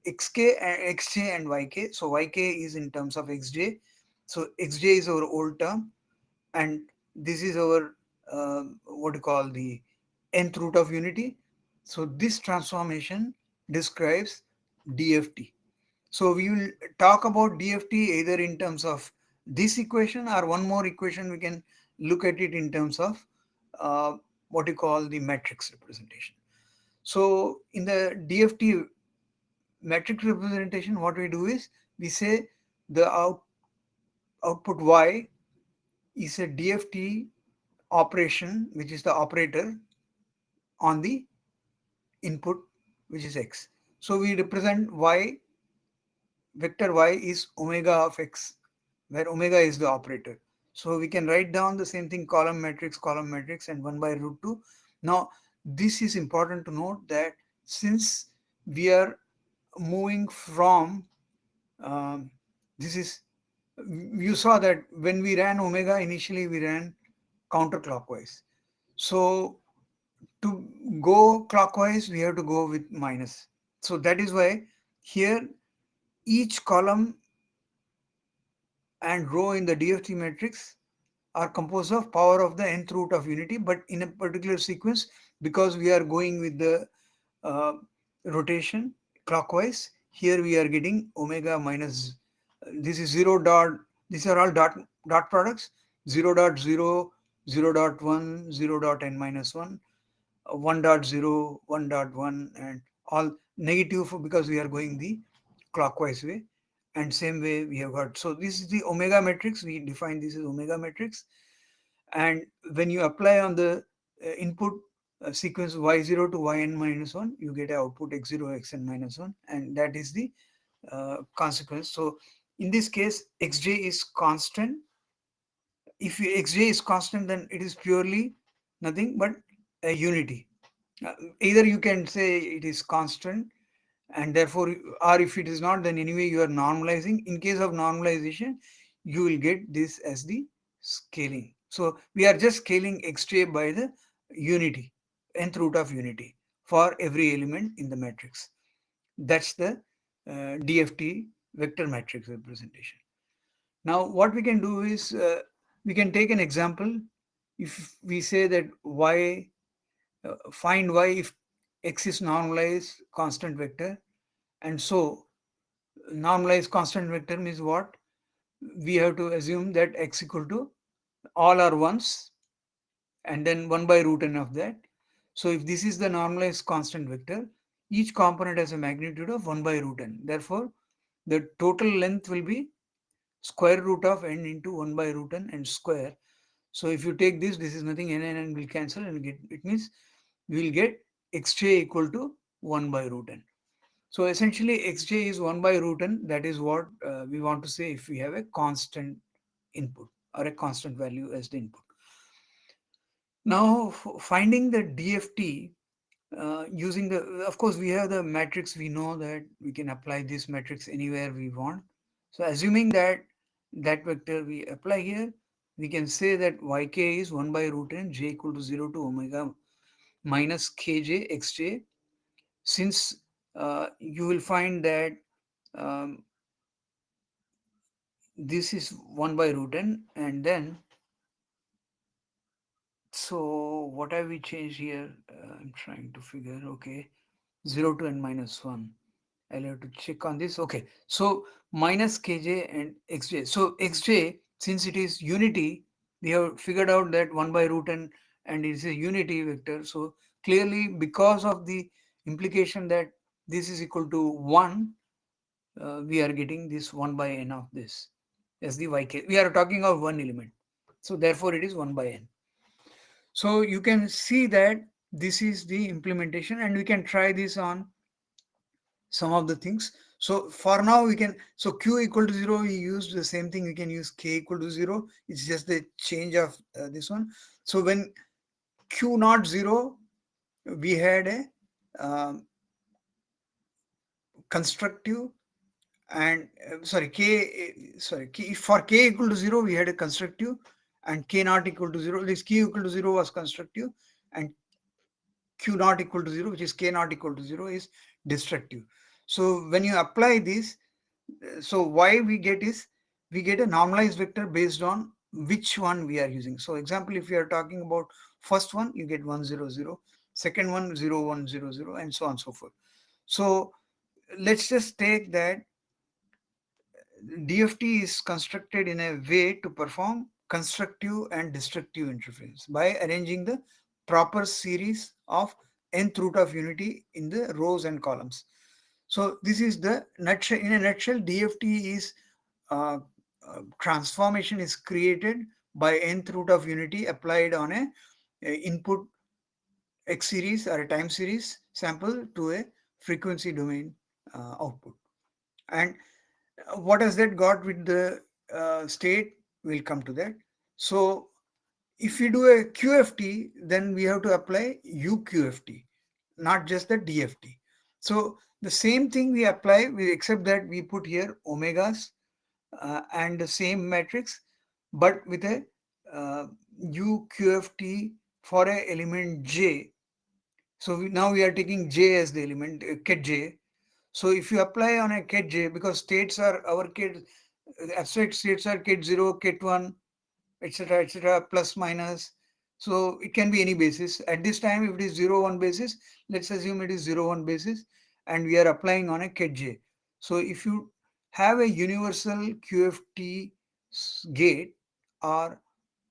XK, and XJ and YK. So YK is in terms of XJ. So XJ is our old term, and this is our what you call the nth root of unity. So this transformation describes DFT. So we will talk about DFT either in terms of this equation or one more equation. We can look at it in terms of uh, what you call the matrix representation. So in the DFT matrix representation, what we do is we say the output Y is a DFT operation, which is the operator on the input, which is X. So we represent Y, vector Y is omega of X, where omega is the operator. So we can write down the same thing, column matrix, and 1 by root 2. Now, this is important to note that since we are moving from, um, this is, you saw that when we ran omega, initially we ran counterclockwise. So to go clockwise, we have to go with minus. So that is why here each column and row in the DFT matrix are composed of power of the nth root of unity, but in a particular sequence, because we are going with the uh, rotation clockwise, here we are getting omega minus, this is 0 dot, these are all dot products, 0 dot 0, 0 dot 1, 0 dot n minus 1, 1 dot 0, 1 dot 1, and all negative because we are going the clockwise way. And same way we have got, so this is the omega matrix, we define this as omega matrix. And when you apply on the input sequence y0 to yn minus 1, you get an output x0 xn minus 1, and that is the consequence. So in this case xj is constant. If xj is constant, then it is purely nothing but a unity. Uh, Either you can say it is constant, and therefore, or if it is not, then anyway you are normalizing. In case of normalization, you will get this as the scaling. So we are just scaling xj by the unity, nth root of unity for every element in the matrix. That's the DFT vector matrix representation. Now what we can do is we can take an example. If we say that y, find y if x is normalized constant vector, and so normalized constant vector means what? We have to assume that x equal to all are ones, and then 1 by root n of that. So if this is the normalized constant vector, each component has a magnitude of 1 by root n. Therefore, the total length will be square root of n into 1 by root n and square. So if you take this is nothing, n will cancel, and it means we will get xj equal to 1 by root n. So essentially xj is 1 by root n. That is what we want to say if we have a constant input or a constant value as the input. Now finding the DFT using the, of course we have the matrix, we know that we can apply this matrix anywhere we want. So assuming that that vector we apply here, we can say that yk is 1 by root n, j equal to 0 to omega minus kj xj. Since you will find that um, this is 1 by root n, and then, so what have we changed here? I'm trying to figure, okay, 0 to n minus 1. I'll have to check on this. Okay, so minus kj and xj. So xj, since it is unity, we have figured out that 1 by root n, and it is a unity vector. So clearly, because of the implication that this is equal to 1, we are getting this 1 by n of this as the yk. We are talking of one element. So therefore, it is 1 by n. So you can see that this is the implementation, and we can try this on some of the things. So for now we can, so q equal to 0, we used the same thing, we can use k equal to 0. It's just the change of this one. So when q not 0, we had a constructive and sorry for k equal to 0 we had a constructive, and k not equal to 0, this q equal to 0 was constructive, and q not equal to 0, which is k not equal to 0, is destructive. So when you apply this, so why we get is, we get a normalized vector based on which one we are using. So example, if you are talking about first one, you get 1 0 0, second one 0 1 0 0, and so on and so forth. So let's just take that DFT is constructed in a way to perform constructive and destructive interference by arranging the proper series of nth root of unity in the rows and columns. So this is the nutshell. In a nutshell, DFT is transformation is created by nth root of unity applied on a input x series or a time series sample to a frequency domain output. And what has that got with the state? We'll come to that. So if we do a QFT, then we have to apply UQFT, not just the DFT. So the same thing we apply, we except that we put here omegas and the same matrix, but with a UQFT for a element J. So now we are taking J as the element, ket J. So if you apply on a ket J, because states are our ket, abstract states are ket 0, ket 1, etc., plus minus. So it can be any basis. At this time, if it is 0 1 basis, let's assume it is 0 1 basis, and we are applying on a ket J. So if you have a universal QFT gate or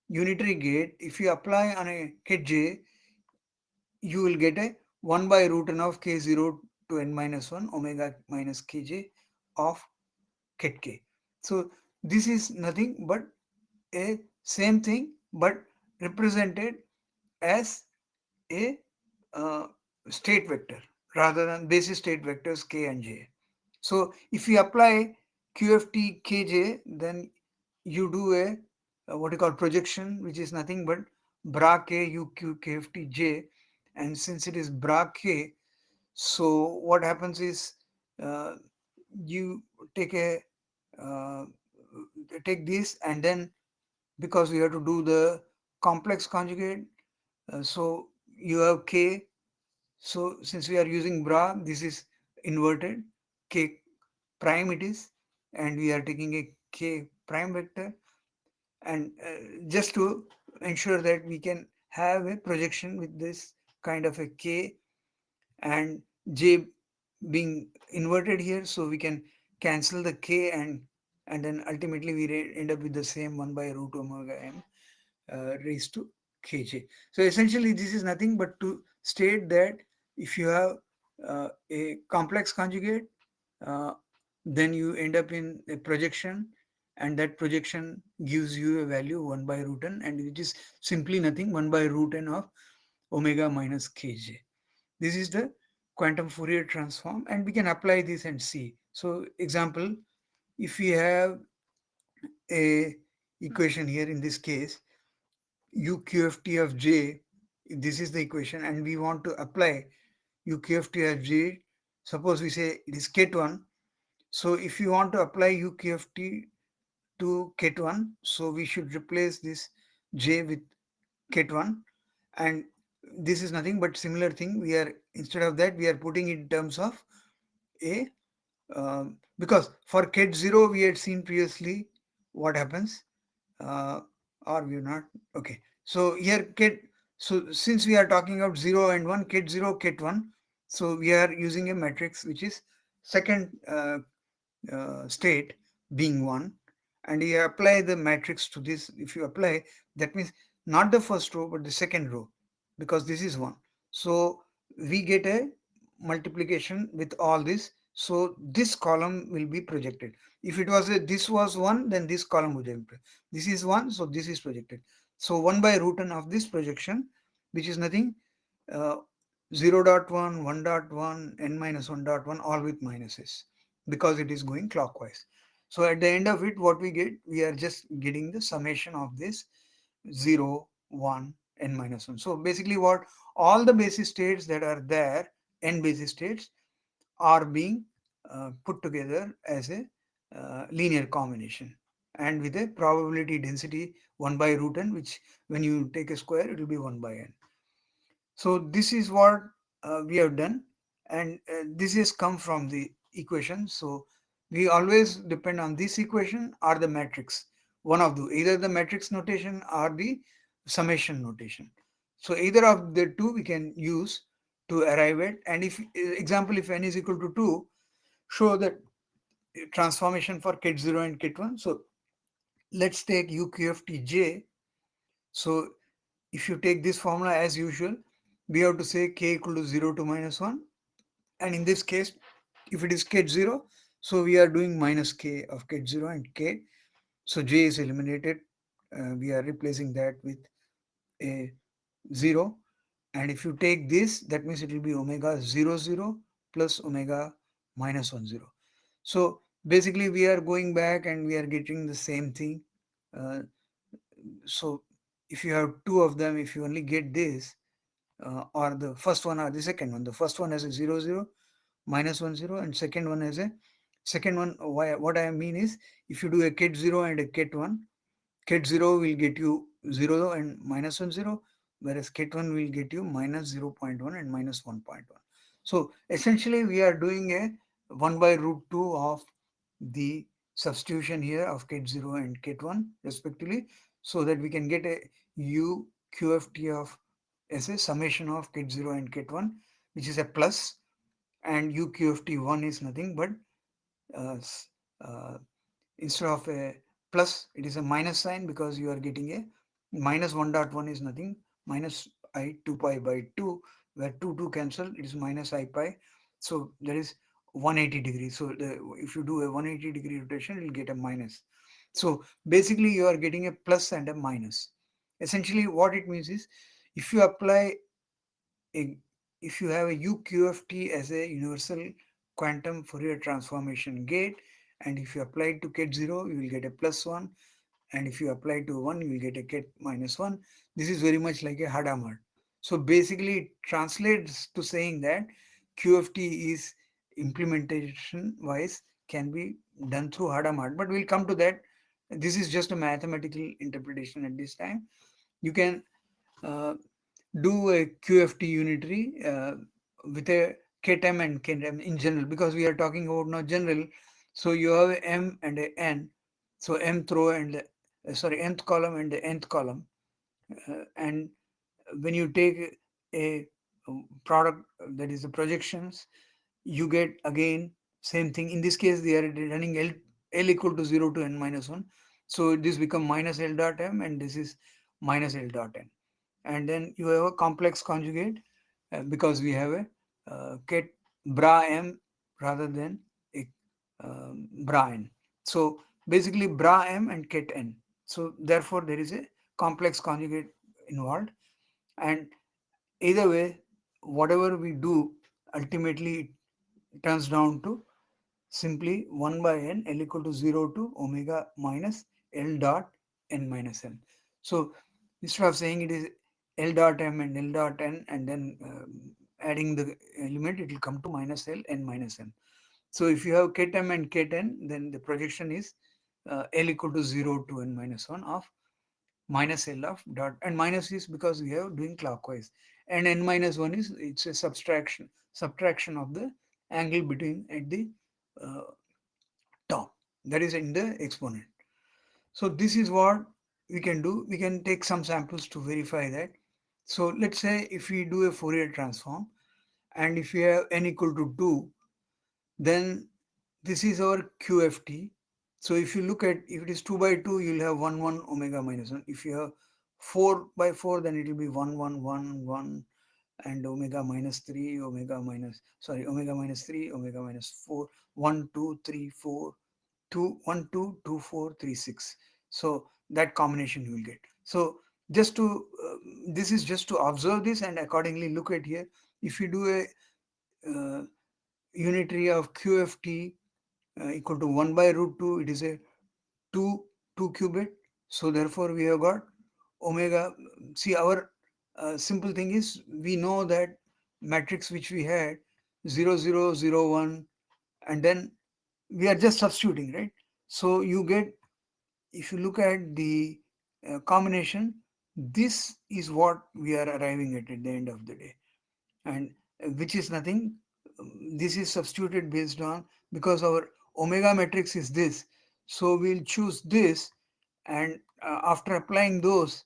unitary gate, if you apply on a ket J, you will get a 1 by root n of k0 to n minus 1 omega minus kj of ket k. So this is nothing but a same thing, but represented as a uh, state vector rather than basis state vectors k and j. So if you apply QFT kj, then you do a what you call projection, which is nothing but bra k uq kft j, and since it is bra k, so what happens is uh, you take a uh, take this, and then because we have to do the complex conjugate, so you have k. So since we are using bra, this is inverted k prime it is, and we are taking a k prime vector, and just to ensure that we can have a projection with this kind of a k and j being inverted here, so we can cancel the k, and then ultimately we end up with the same 1 by root omega m raised to kj. So essentially this is nothing but to state that if you have a complex conjugate, uh, then you end up in a projection, and that projection gives you a value 1 by root n, and it is simply nothing 1 by root n of omega minus kj. This is the quantum Fourier transform, and we can apply this and see. So example, if we have a equation here, in this case UQFT of j, this is the equation, and we want to apply UQFT of j. Suppose we say it is ket1. So if you want to apply UQFT to ket1, so we should replace this j with ket1, and this is nothing but similar thing. We are, instead of that, we are putting in terms of a because for ket 0 we had seen previously what happens, uh, or we not. Okay, so here ket, so since we are talking about 0 and 1, ket 0 ket 1, so we are using a matrix which is second state being 1, and you apply the matrix to this. If you apply, that means not the first row but the second row, because this is 1, so we get a multiplication with all this, so this column will be projected. If it was a, this was 1, then this column would be projected. This is 1, so this is projected. So 1 by root n of this projection, which is nothing, uh, 0.1, 1.1, n minus 1.1, all with minuses, because it is going clockwise. So at the end of it, what we get, we are just getting the summation of this 0, 1, n minus 1. So basically what, all the basis states that are there, n basis states, are being put together as a linear combination and with a probability density 1 by root n, which when you take a square it will be 1 by n. So this is what we have done, and this has come from the equation. So we always depend on this equation or the matrix, one of the either the matrix notation or the summation notation. So either of the two we can use to arrive at, and if example if n is equal to 2, show that transformation for ket0 and ket1. So let's take UQFTJ. So if you take this formula as usual, we have to say k equal to 0 to minus 1, and in this case if it is ket0, so we are doing minus k of ket0 and k, so j is eliminated. We are replacing that with a 0, and if you take this, that means it will be omega 0 0 plus omega minus 1 0. So basically we are going back and we are getting the same thing. uh, so if you have two of them, if you only get this, or the first one or the second one, the first one has a 0 0 minus 1 0, and second one has a second one. Why, what I mean is, if you do a ket 0 and a ket 1, ket 0 will get you 0 and minus 1 0, whereas ket 1 will get you minus 0.1 and minus 1.1. So essentially we are doing a 1 by root 2 of the substitution here of ket 0 and ket 1 respectively, so that we can get a u qft of as a summation of ket 0 and ket 1, which is a plus, and u qft 1 is nothing but uh, uh, instead of a plus it is a minus sign, because you are getting a minus 1 dot 1 is nothing minus I 2 pi by 2, where 2 cancel, it is minus I pi. So that is 180 degrees. So if you do a 180-degree rotation, you'll get a minus. So basically you are getting a plus and a minus. Essentially what it means is, if you apply a, if you have a UQFT as a universal quantum Fourier transformation gate, and if you apply it to ket 0, you will get a plus 1, and if you apply to 1, you will get a ket minus 1. This is very much like a Hadamard. So basically it translates to saying that QFT is implementation wise can be done through Hadamard, but we'll come to that. This is just a mathematical interpretation at this time. You can uh, do a QFT unitary with a KTM and KTM in general, because we are talking about now general. So you have a M and a N. So mth row and nth column and the nth column, and when you take a product, that is the projections, you get again same thing. In this case they are running L equal to 0 to n minus 1, so this become minus L dot m, and this is minus L dot n. And then you have a complex conjugate, because we have a ket bra m rather than a bra n. So basically bra m and ket n. So therefore there is a complex conjugate involved, and either way whatever we do, ultimately it turns down to simply 1 by n L equal to 0 to omega minus L dot n minus n. So instead of saying it is L dot m and L dot n and then adding the element, it will come to minus L n minus n. So if you have ket m and ket n, then the projection is L equal to 0 to n minus 1 of minus L of dot, and minus is because we are doing clockwise, and n minus 1 is, it's a subtraction of the angle between at the uh, top, that is in the exponent. So this is what we can do. We can take some samples to verify that. So let's say if we do a Fourier transform, and if we have n equal to 2, then this is our QFT. So if you look at, if it is 2 by 2, you'll have 1 1 omega minus 1. If you have 4 by 4, then it will be 1 1 1 1, and omega minus 3, omega minus 3, omega minus 4, 1 2 3 4 2 1 2 2 4 3 6. So that combination you will get. So just to this is just to observe this and accordingly look at here. If you do a unitary of QFT equal to 1 by root 2, it is a 2 2 qubit. So therefore we have got omega. See, our simple thing is, we know that matrix which we had 0 0 0 1 and then we are just substituting, right? So you get, if you look at the combination, this is what we are arriving at the end of the day, and which is nothing. This is substituted based on, because our omega matrix is this, so we'll choose this, and after applying those,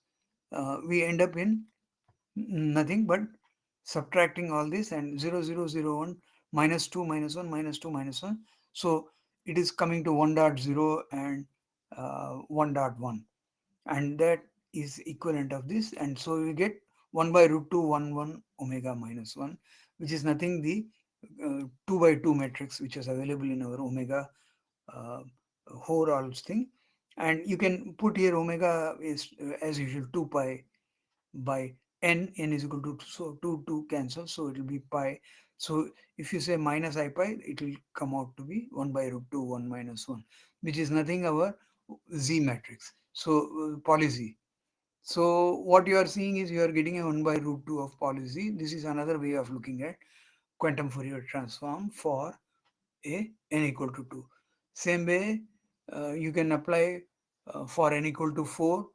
we end up in nothing but subtracting all this, and 0 0 0 1 minus 2 minus 1 minus 2 minus 1, so it is coming to 1 dot 0 and 1 dot 1, and that is equivalent of this, and so we get 1 by root 2 1 1 omega minus 1, which is nothing, the 2 by 2 matrix which is available in our omega uh, overall thing. And you can put here omega is as usual 2 pi by n is equal to, so 2 2 cancel, so it will be pi. So if you say minus I pi, it will come out to be 1 by root 2 1 minus 1, which is nothing our z matrix, so poly z. So what you are seeing is you are getting a 1 by root 2 of poly z. This is another way of looking at quantum Fourier transform for a n equal to 2. Same way you can apply for n equal to 4,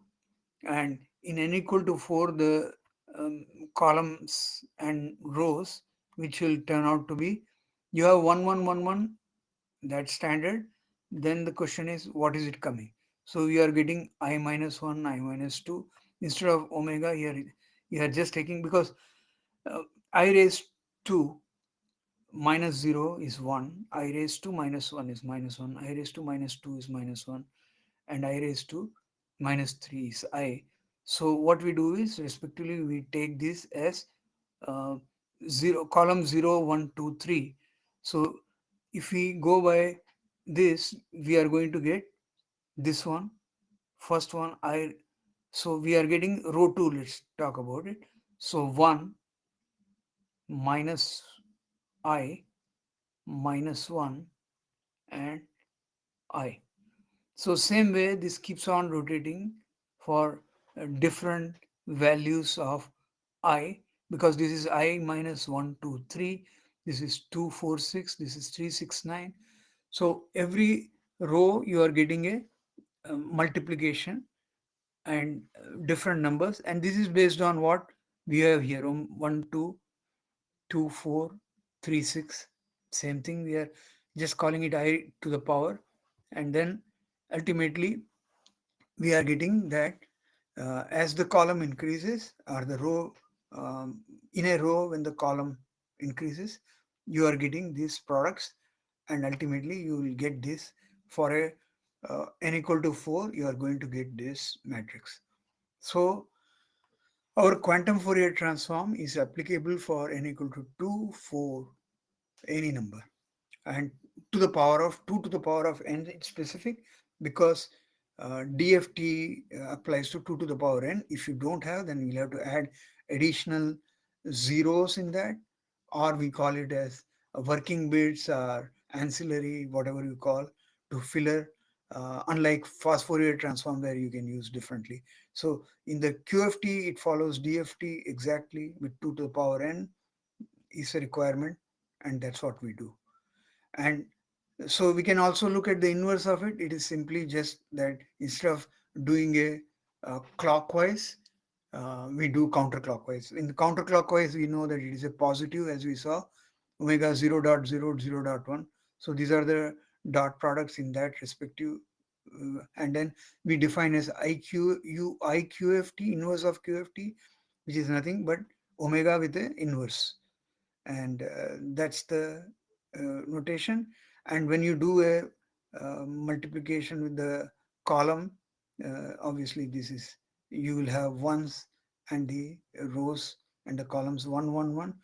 and in n equal to 4 the um, columns and rows which will turn out to be, you have 1 1 1 1, that's standard. Then the question is what is it coming, so we are getting I minus 1 I minus 2 instead of omega here. You are just taking, because uh, I raised to minus 0 is 1, I raised to minus 1 is minus 1, I raised to minus 2 is minus 1, and I raised to minus 3 is I. So what we do is respectively we take this as uh, 0 column 0 1 2 3. So if we go by this, we are going to get this one, first one I. So we are getting row 2, let's talk about it. So 1 minus I minus 1 and I. So same way this keeps on rotating for different values of I, because this is I minus 1 2 3, this is 2 4 6, this is 3 6 9. So every row you are getting a multiplication and different numbers, and this is based on what we have here, 1 2 2 4 3 6. Same thing, we are just calling it I to the power, and then ultimately we are getting that as the column increases, or the row, um, in a row when the column increases, you are getting these products, and ultimately you will get this for a n equal to 4, you are going to get this matrix. So our quantum Fourier transform is applicable for n equal to 2 4 any number, and to the power of 2 to the power of n, it's specific because DFT applies to 2 to the power n. If you don't have, then we'll have to add additional zeros in that, or we call it as working bits or ancillary, whatever you call, to filler, unlike fast Fourier transform where you can use differently. So in the QFT, it follows DFT exactly with 2 to the power n is a requirement, and that's what we do. And so we can also look at the inverse of it. It is simply just that instead of doing a clockwise, we do counterclockwise. In the counterclockwise, we know that it is a positive, as we saw, omega 0 dot 0 0 dot 1. So these are the dot products in that respective. And then we define as IQFT, inverse of QFT, which is nothing but omega with the inverse, and that's the notation. And when you do a multiplication with the column, obviously this is, you will have ones, and the rows and the columns 1 1 1.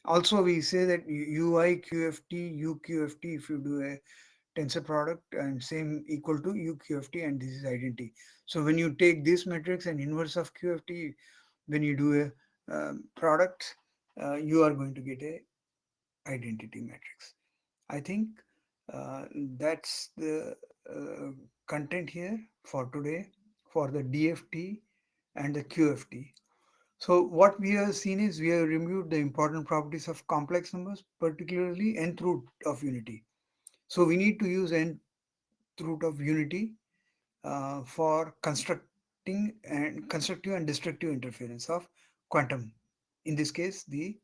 Also we say that UIQFT UQFT, if you do a tensor product, and same equal to UQFT, and this is identity. So when you take this matrix and inverse of QFT, when you do a product, you are going to get a identity matrix. I think uh, that's the uh, content here for today for the DFT and the QFT. So what we have seen is we have reviewed the important properties of complex numbers, particularly nth root of unity. So we need to use Nth-Root of Unity for constructing and constructive and destructive interference of quantum. In this case, the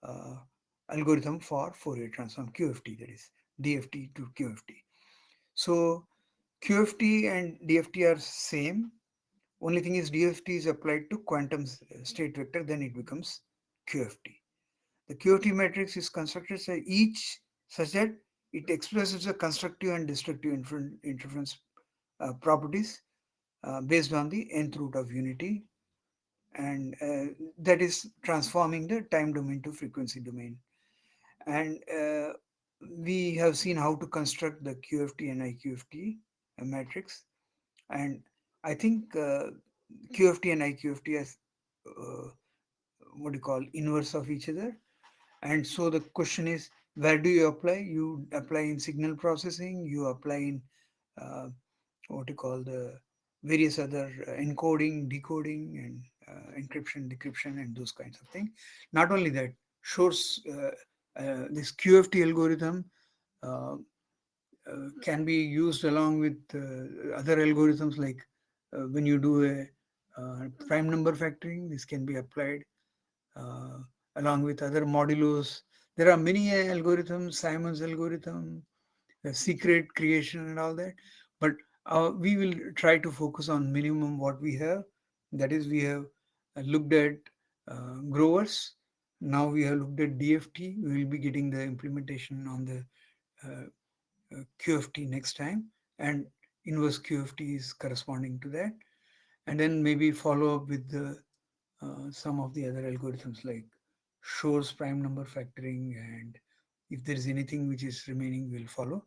uh, algorithm for Fourier transform QFT, that is DFT to QFT. So QFT and DFT are same. Only thing is DFT is applied to quantum state vector, then it becomes QFT. The QFT matrix is constructed so each such that it expresses the constructive and destructive interference properties based on the nth root of unity, and that is transforming the time domain to frequency domain. And we have seen how to construct the QFT and IQFT matrix, and I think QFT and IQFT as uh, what do you call inverse of each other. And so the question is, where do you apply? You apply in signal processing, you apply in uh, what you call the various other encoding, decoding, and encryption, decryption, and those kinds of things. Not only that, Shor's this QFT algorithm uh, can be used along with other algorithms like when you do a prime number factoring, this can be applied uh, along with other modulos. There are many algorithms, Simon's algorithm, secret creation and all that. But we will try to focus on minimum what we have. That is, we have looked at Grovers. Now we have looked at DFT. We will be getting the implementation on the QFT next time, and inverse QFT is corresponding to that. And then maybe follow up with the some of the other algorithms like Shor's prime number factoring, and if there is anything which is remaining, we'll follow.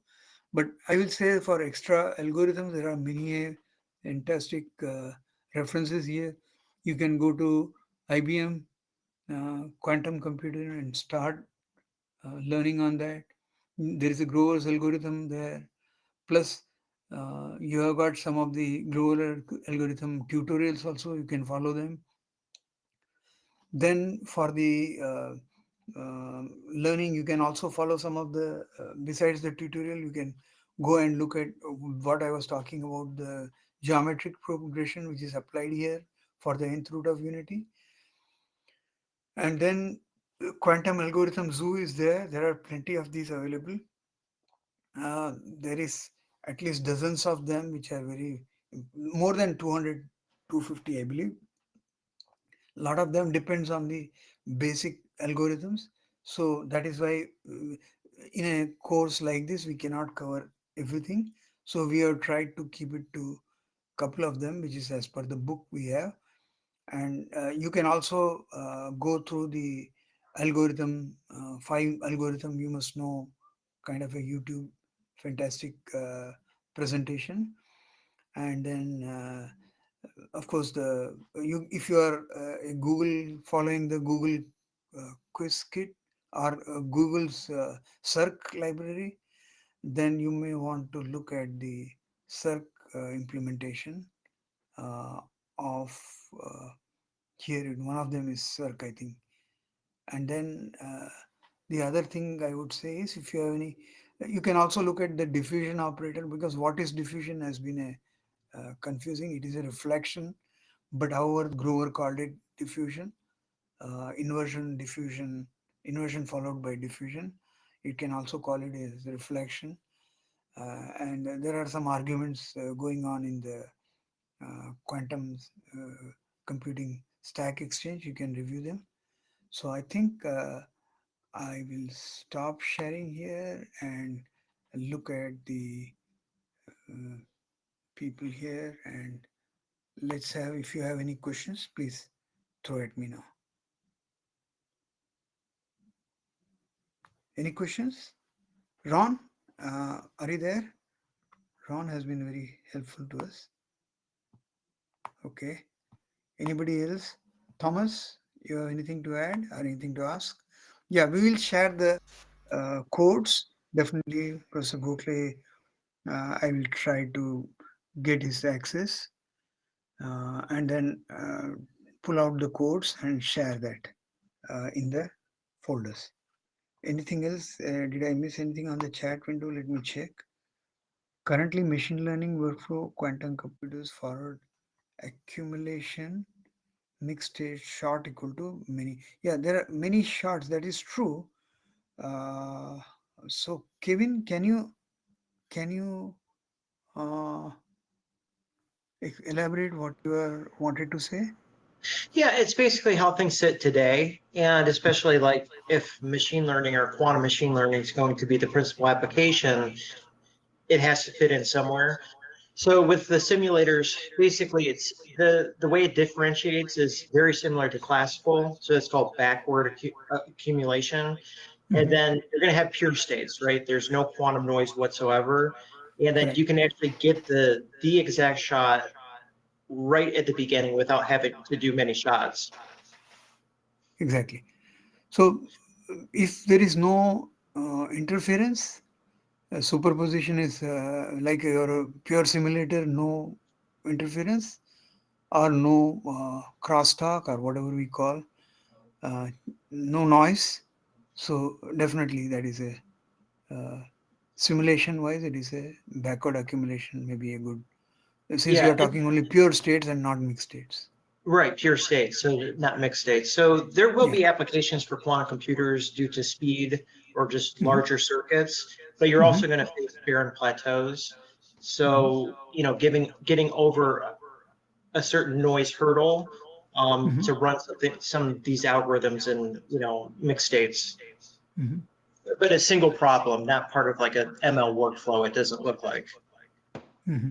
But I will say for extra algorithms, there are many fantastic references here. You can go to IBM quantum computer and start learning on that. There is a Grover's algorithm there. Plus, you have got some of the Grover algorithm tutorials also. You can follow them. Then for the learning, you can also follow some of the besides the tutorial, you can go and look at what I was talking about, the geometric progression which is applied here for the nth root of unity. And then quantum algorithm zoo is there are plenty of these available. There is at least dozens of them which are very more than 200, 250, I believe. A lot of them depends on the basic algorithms. So that is why in a course like this we cannot cover everything. So we have tried to keep it to couple of them which is as per the book we have. And you can also go through the algorithm, five algorithm you must know, kind of a YouTube fantastic presentation. And then of course the you if you are a Google, following the Google Quizkit or Google's circ library, then you may want to look at the circ implementation uh, of uh, here. One of them is circ, I think. And then the other thing I would say is, if you have any, you can also look at the diffusion operator, because what is diffusion has been a confusing. It is a reflection, but however Grover called it diffusion, inversion followed by diffusion. It can also call it as reflection. And there are some arguments going on in the quantum computing stack exchange. You can review them. So I think I will stop sharing here and look at the uh, people here, and let's have, if you have any questions, please throw at me now. Any questions? Ron, are you there? Ron has been very helpful to us. Okay. Anybody else? Thomas, you have anything to add or anything to ask? Yeah, we will share the codes. Definitely, Professor Gokhale, I will try to get his access and then pull out the codes and share that in the folders. Anything else? Did I miss anything on the chat window? Let me check. Currently, machine learning workflow, quantum computers, forward accumulation, mixed state, short equal to many. Yeah, there are many shots. That is true. Uh, so, Kevin, can you uh, elaborate what you are wanted to say? Yeah, it's basically how things sit today. And especially like if machine learning or quantum machine learning is going to be the principal application, it has to fit in somewhere. So with the simulators, basically it's the way it differentiates is very similar to classical. So it's called backward accumulation. And Hmm. then you're going to have pure states, right? There's no quantum noise whatsoever. And then Correct. you can actually get the exact shot right at the beginning without having to do many shots. Exactly. So, if there is no interference, superposition is like your pure simulator, no interference or no crosstalk or whatever we call, uh, no noise. So definitely that is a simulation wise, it is a backward accumulation, maybe a good, since we Yeah, are talking only pure states and not mixed states. right, pure states, so not mixed states. So there will Yeah. be applications for quantum computers due to speed or just Hmm. larger circuits, but you're Hmm. also going to face barren plateaus. Hmm. So, getting over a certain noise hurdle Hmm. to run some of these algorithms in, mixed states. Hmm. But a single problem, not part of like a ML workflow, it doesn't look like. Hmm.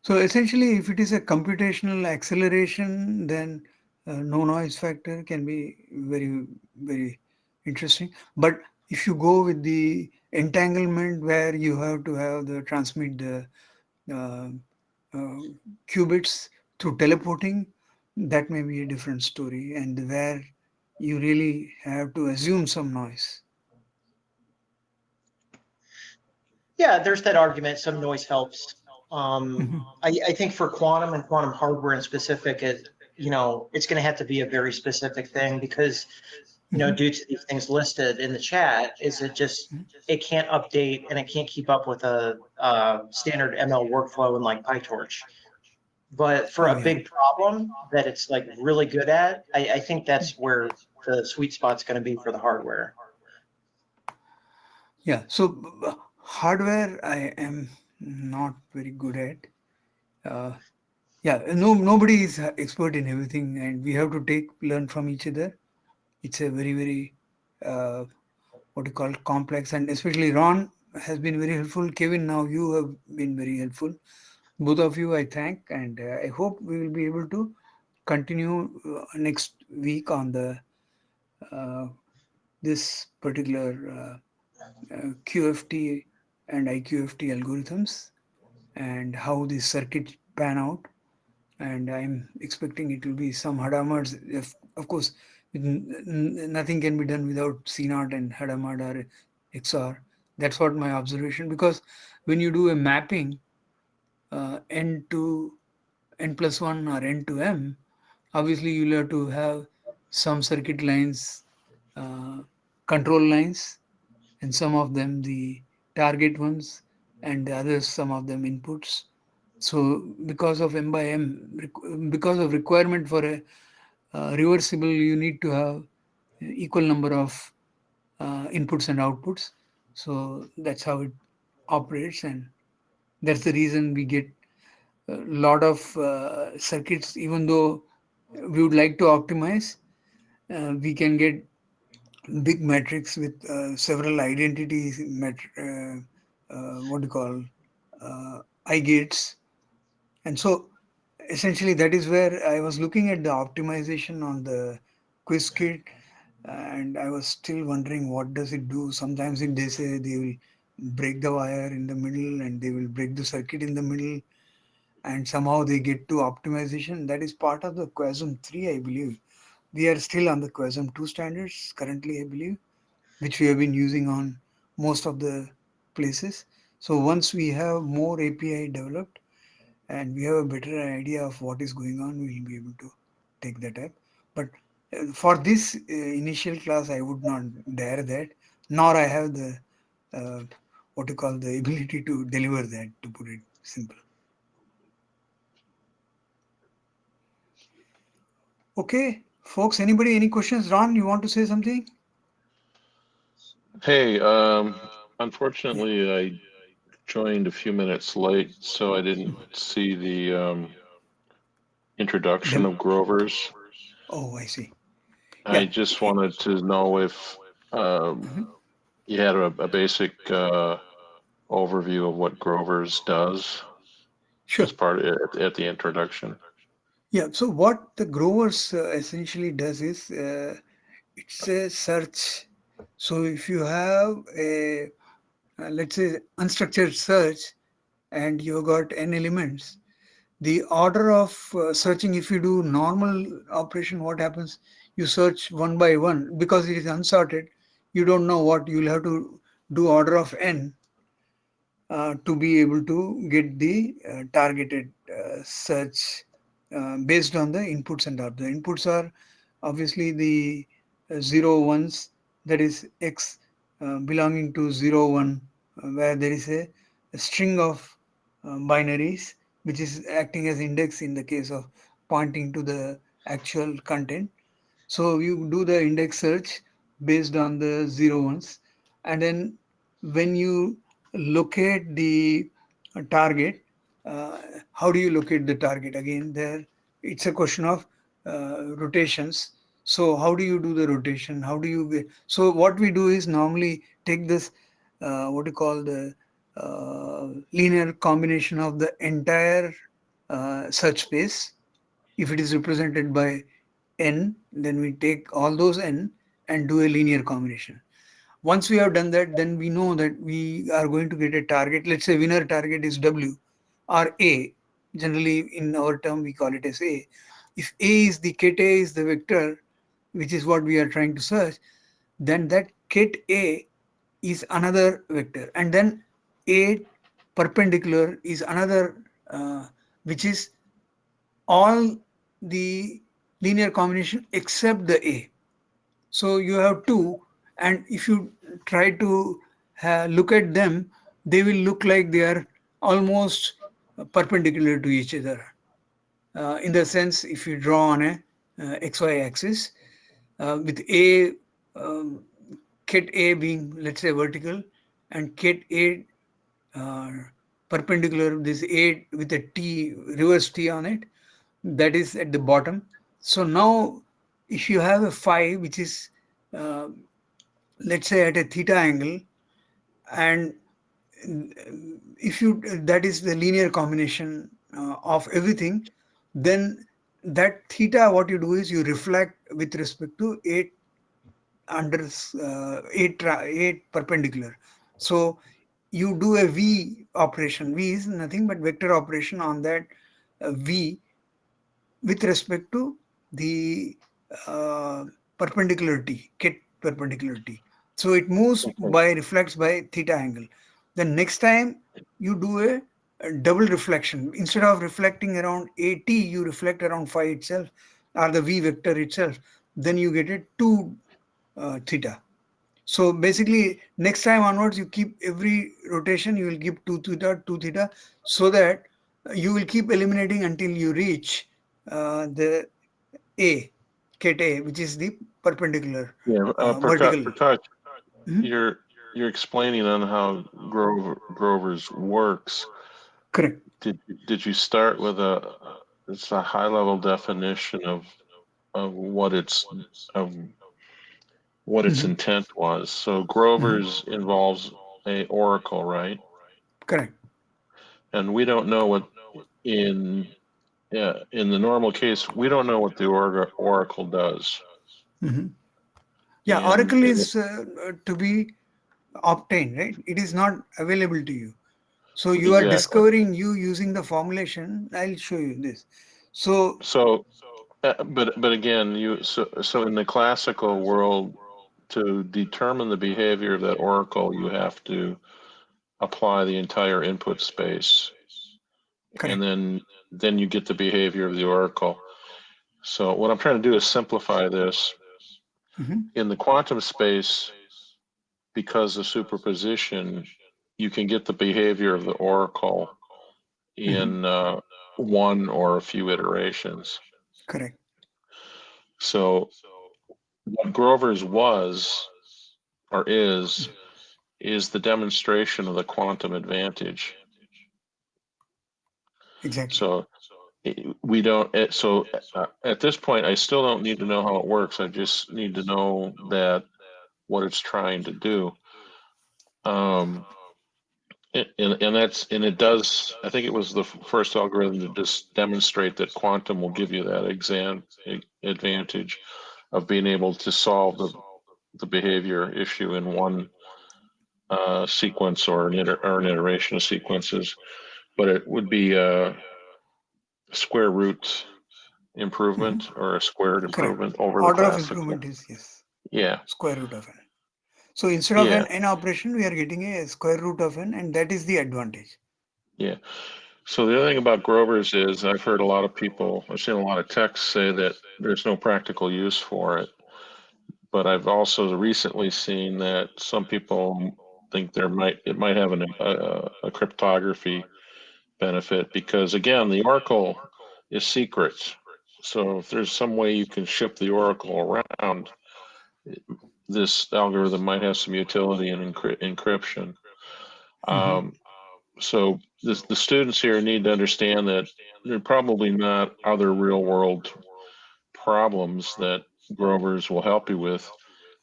So essentially, if it is a computational acceleration, then no noise factor can be very, very interesting. But if you go with the entanglement where you have to have the transmit the uh, uh, qubits through teleporting, that may be a different story, and where you really have to assume some noise. Yeah, there's that argument. Some noise helps. Mhm. I think for quantum and quantum hardware in specific, it's going to have to be a very specific thing because, Mhm. due to these things listed in the chat, it can't update and it can't keep up with a standard ML workflow in like PyTorch. But for Oh a yeah, big problem that it's like really good at, I think that's where the sweet spot's going to be for the hardware. yeah. So hardware, I am not very good at. Uh, yeah, no, nobody is expert in everything, and we have to take learn from each other. It's a very, very uh, what you call complex, and especially Ron has been very helpful. Kevin, now you have been very helpful. Both of you, I thank, and I hope we will be able to continue next week on the uh, this particular QFT and IQFT algorithms and how the circuit pan out. And I'm expecting it will be some Hadamard's. If, of course, nothing can be done without C naught and Hadamard or XOR. That's what my observation. Because when you do a mapping, n to n plus 1 or n to m, obviously you'll have to have some circuit lines, uh, control lines, and some of them the target ones, and the others some of them inputs. So because of m by m, because of requirement for a reversible, you need to have equal number of inputs and outputs. So that's how it operates, and that's the reason we get a lot of circuits. Even though we would like to optimize, we can get big matrix with several identities, what do you call, I gates. And so essentially that is where I was looking at the optimization on the Quizkit, and I was still wondering what does it do. Sometimes they say they will break the wire in the middle and they will break the circuit in the middle, and somehow they get to optimization. That is part of the Quasm 3, I believe. We are still on the Quasm 2 standards currently, I believe, which we have been using on most of the places. So once we have more API developed and we have a better idea of what is going on, we will be able to take that up. But for this initial class, I would not dare that. nor I have the what you call the ability to deliver that, to put it simple. Okay, folks, anybody, any questions? Ron, you want to say something? Hey, Yeah. unfortunately, I joined a few minutes late, so I didn't see the introduction of Grovers. Oh, I see. I Yeah. just wanted to know if Mhm. you had a basic overview of what Grovers does Sure. as part at the introduction. Yeah. So what the Grovers essentially does is it's a search. So if you have a let's say unstructured search and you got n elements, the order of searching, if you do normal operation, what happens? You search one by one because it is unsorted. You don't know what you'll have to do order of n to be able to get the targeted search based on the inputs and outputs. The inputs are obviously the zero ones, that is x belonging to 0 1, where there is a string of binaries which is acting as index in the case of pointing to the actual content. So you do the index search based on the zero ones, and then when you locate the target, uh, how do you locate the target? Again, there it's a question of rotations. So how do you do the rotation? How do you get? So what we do is normally take this what you call the linear combination of the entire search space. If it is represented by n, then we take all those n and do a linear combination. Once we have done that, then we know that we are going to get a target. Let's say winner target is W or A. Generally, in our term, we call it as A. If A is the ket A is the vector, which is what we are trying to search, then that ket A is another vector, and then A perpendicular is another, which is all the linear combination except the A. So you have two, and if you try to look at them, they will look like they are almost perpendicular to each other. In the sense, if you draw on a xy axis with A, um, ket A being, let's say, vertical, and ket A uh, perpendicular, this A with a T, reverse T on it, that is at the bottom. So now if you have a phi which is uh, let's say at a theta angle, and if you, that is the linear combination of everything, then that theta, what you do is you reflect with respect to 8 under 8 perpendicular. So you do a v operation. V is nothing but vector operation on that v with respect to the uh, perpendicularity, ket perpendicularity. So it moves Okay. by, reflects by theta angle. Then next time you do a double reflection. Instead of reflecting around AT, you reflect around phi itself or the V vector itself. Then you get a 2 theta. So basically, next time onwards, you keep every rotation, you will give 2 theta, so that you will keep eliminating until you reach the A, ket A, which is the perpendicular Yeah, vertical. Prakash, Mhm. you're you're explaining on how Grovers works. Correct. Did you start with it's a high level definition of what of what its Mhm. intent was? So Mhm. Grovers involves a oracle, right? Correct. And we don't know what in in the normal case we don't know what the oracle does. Mhm. Yeah, And, Oracle and is to be obtained, right? It is not available to you. So you are exactly. discovering you using the formulation. I'll show you this. So, So but again, so in the classical world, to determine the behavior of that oracle, you have to apply the entire input space, and correct. then you get the behavior of the oracle. So what I'm trying to do is simplify this. Mhm. In the quantum space, because of superposition, you can get the behavior of the oracle in one or a few iterations. Correct. So what Grover's was or is the demonstration of the quantum advantage. Exactly. So we don't. So at this point, I still don't need to know how it works. I just need to know that what it's trying to do. And it does. I think it was the first algorithm to just demonstrate that quantum will give you that advantage of being able to solve the behavior issue in one sequence or an iteration of sequences. But it would be a square root improvement or a squared Correct. improvement over the Order of classical. improvement is, yes, Yeah, square root of n. So instead of yeah, an n operation, we are getting a square root of n, and that is the advantage. yeah. So the other thing about Grover's is I've heard a lot of people, I've seen a lot of texts say that there's no practical use for it. But I've also recently seen that some people think it might have a cryptography benefit because again, the oracle is secret. So if there's some way you can ship the oracle around, this algorithm might have some utility in encryption. So the students here need to understand that there are probably not other real world problems that Grover's will help you with.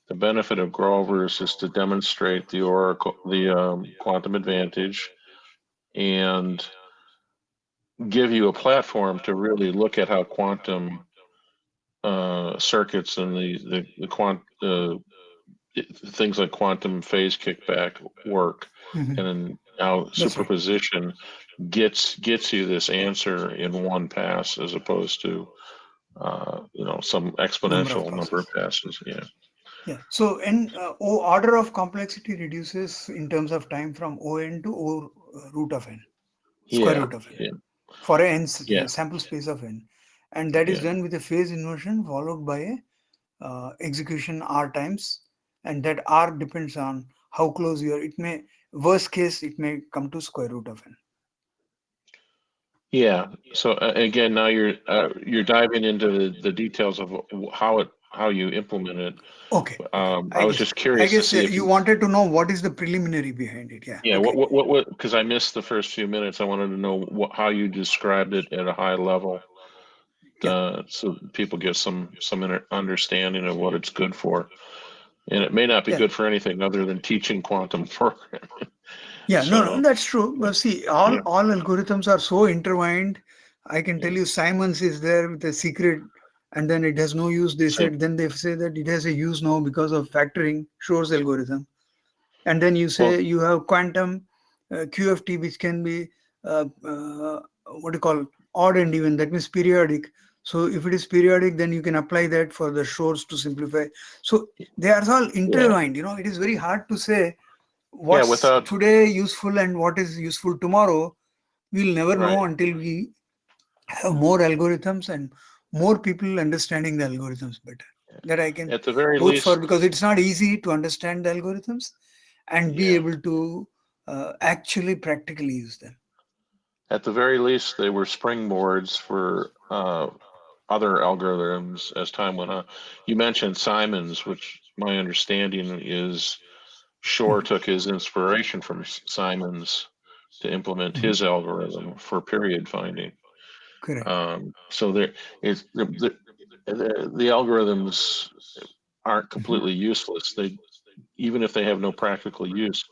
The benefit of Grover's is to demonstrate the quantum advantage, and give you a platform to really look at how quantum circuits and things like quantum phase kickback work, and then how That's right. superposition gets you this answer in one pass as opposed to some Number of exponential number of passes. passes. Yeah. Yeah. So order of complexity reduces in terms of time from O(n) to O root of n, square Yeah. root of n, Yeah. for a Yeah. sample space of n, and that is Yeah. done with a phase inversion followed by a execution r times, and that r depends on how close you are. It may, worst case, it may come to square root of n. Yeah. So again, now you're diving into the details of how you implement it. Okay. Okay. I was just I curious to guess see if you wanted to know what is the preliminary behind it. Yeah. yeah, Okay. what, because I missed the first few minutes. I wanted to know how you described it at a high level, Yeah. so people get some understanding of what it's good for. And it may not be Yeah. good for anything other than teaching quantum programming. Yeah, no, So, that's true. But see, all yeah. all algorithms are so intertwined. I can tell Yeah. you, Simon's is there with a secret, and then it has no use. They Same. said, then they say that it has a use now because of factoring, Shor's algorithm. And then you Well, say you have quantum QFT, which can be what do you call, odd and even. That means periodic. So if it is periodic, then you can apply that for the Shor's to simplify. So they are all yeah. intertwined. It is very hard to say Yeah, what's without, today useful and what is useful tomorrow. We'll never right. know until we have more algorithms and more people understanding the algorithms better. That I can At the very vouch for, least, because it's not easy to understand the algorithms and be yeah. able to actually practically use them. At the very least, they were springboards for other algorithms as time went on. You mentioned Simon's, which my understanding is Shor Mhm. took his inspiration from Simon's to implement Mhm. his algorithm for period finding. Correct. So there is the algorithms aren't Mhm. completely useless. Even if they have no practical use,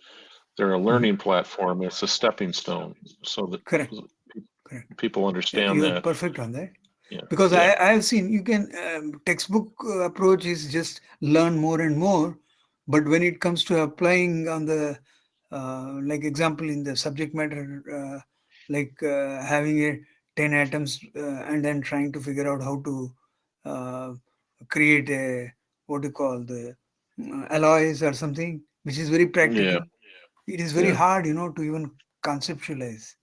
they're a Mhm. learning platform. It's a stepping stone, so that Correct. Correct. people Yeah, understand you're that. perfect on that. Yeah, Because yeah, I have seen, you can textbook approach is just learn more and more, but when it comes to applying on the like example in the subject matter, like having a 10 atoms and then trying to figure out how to uh, create a, what do you call, the alloys or something, which is very yeah, practical. It is very yeah, hard, to even conceptualize.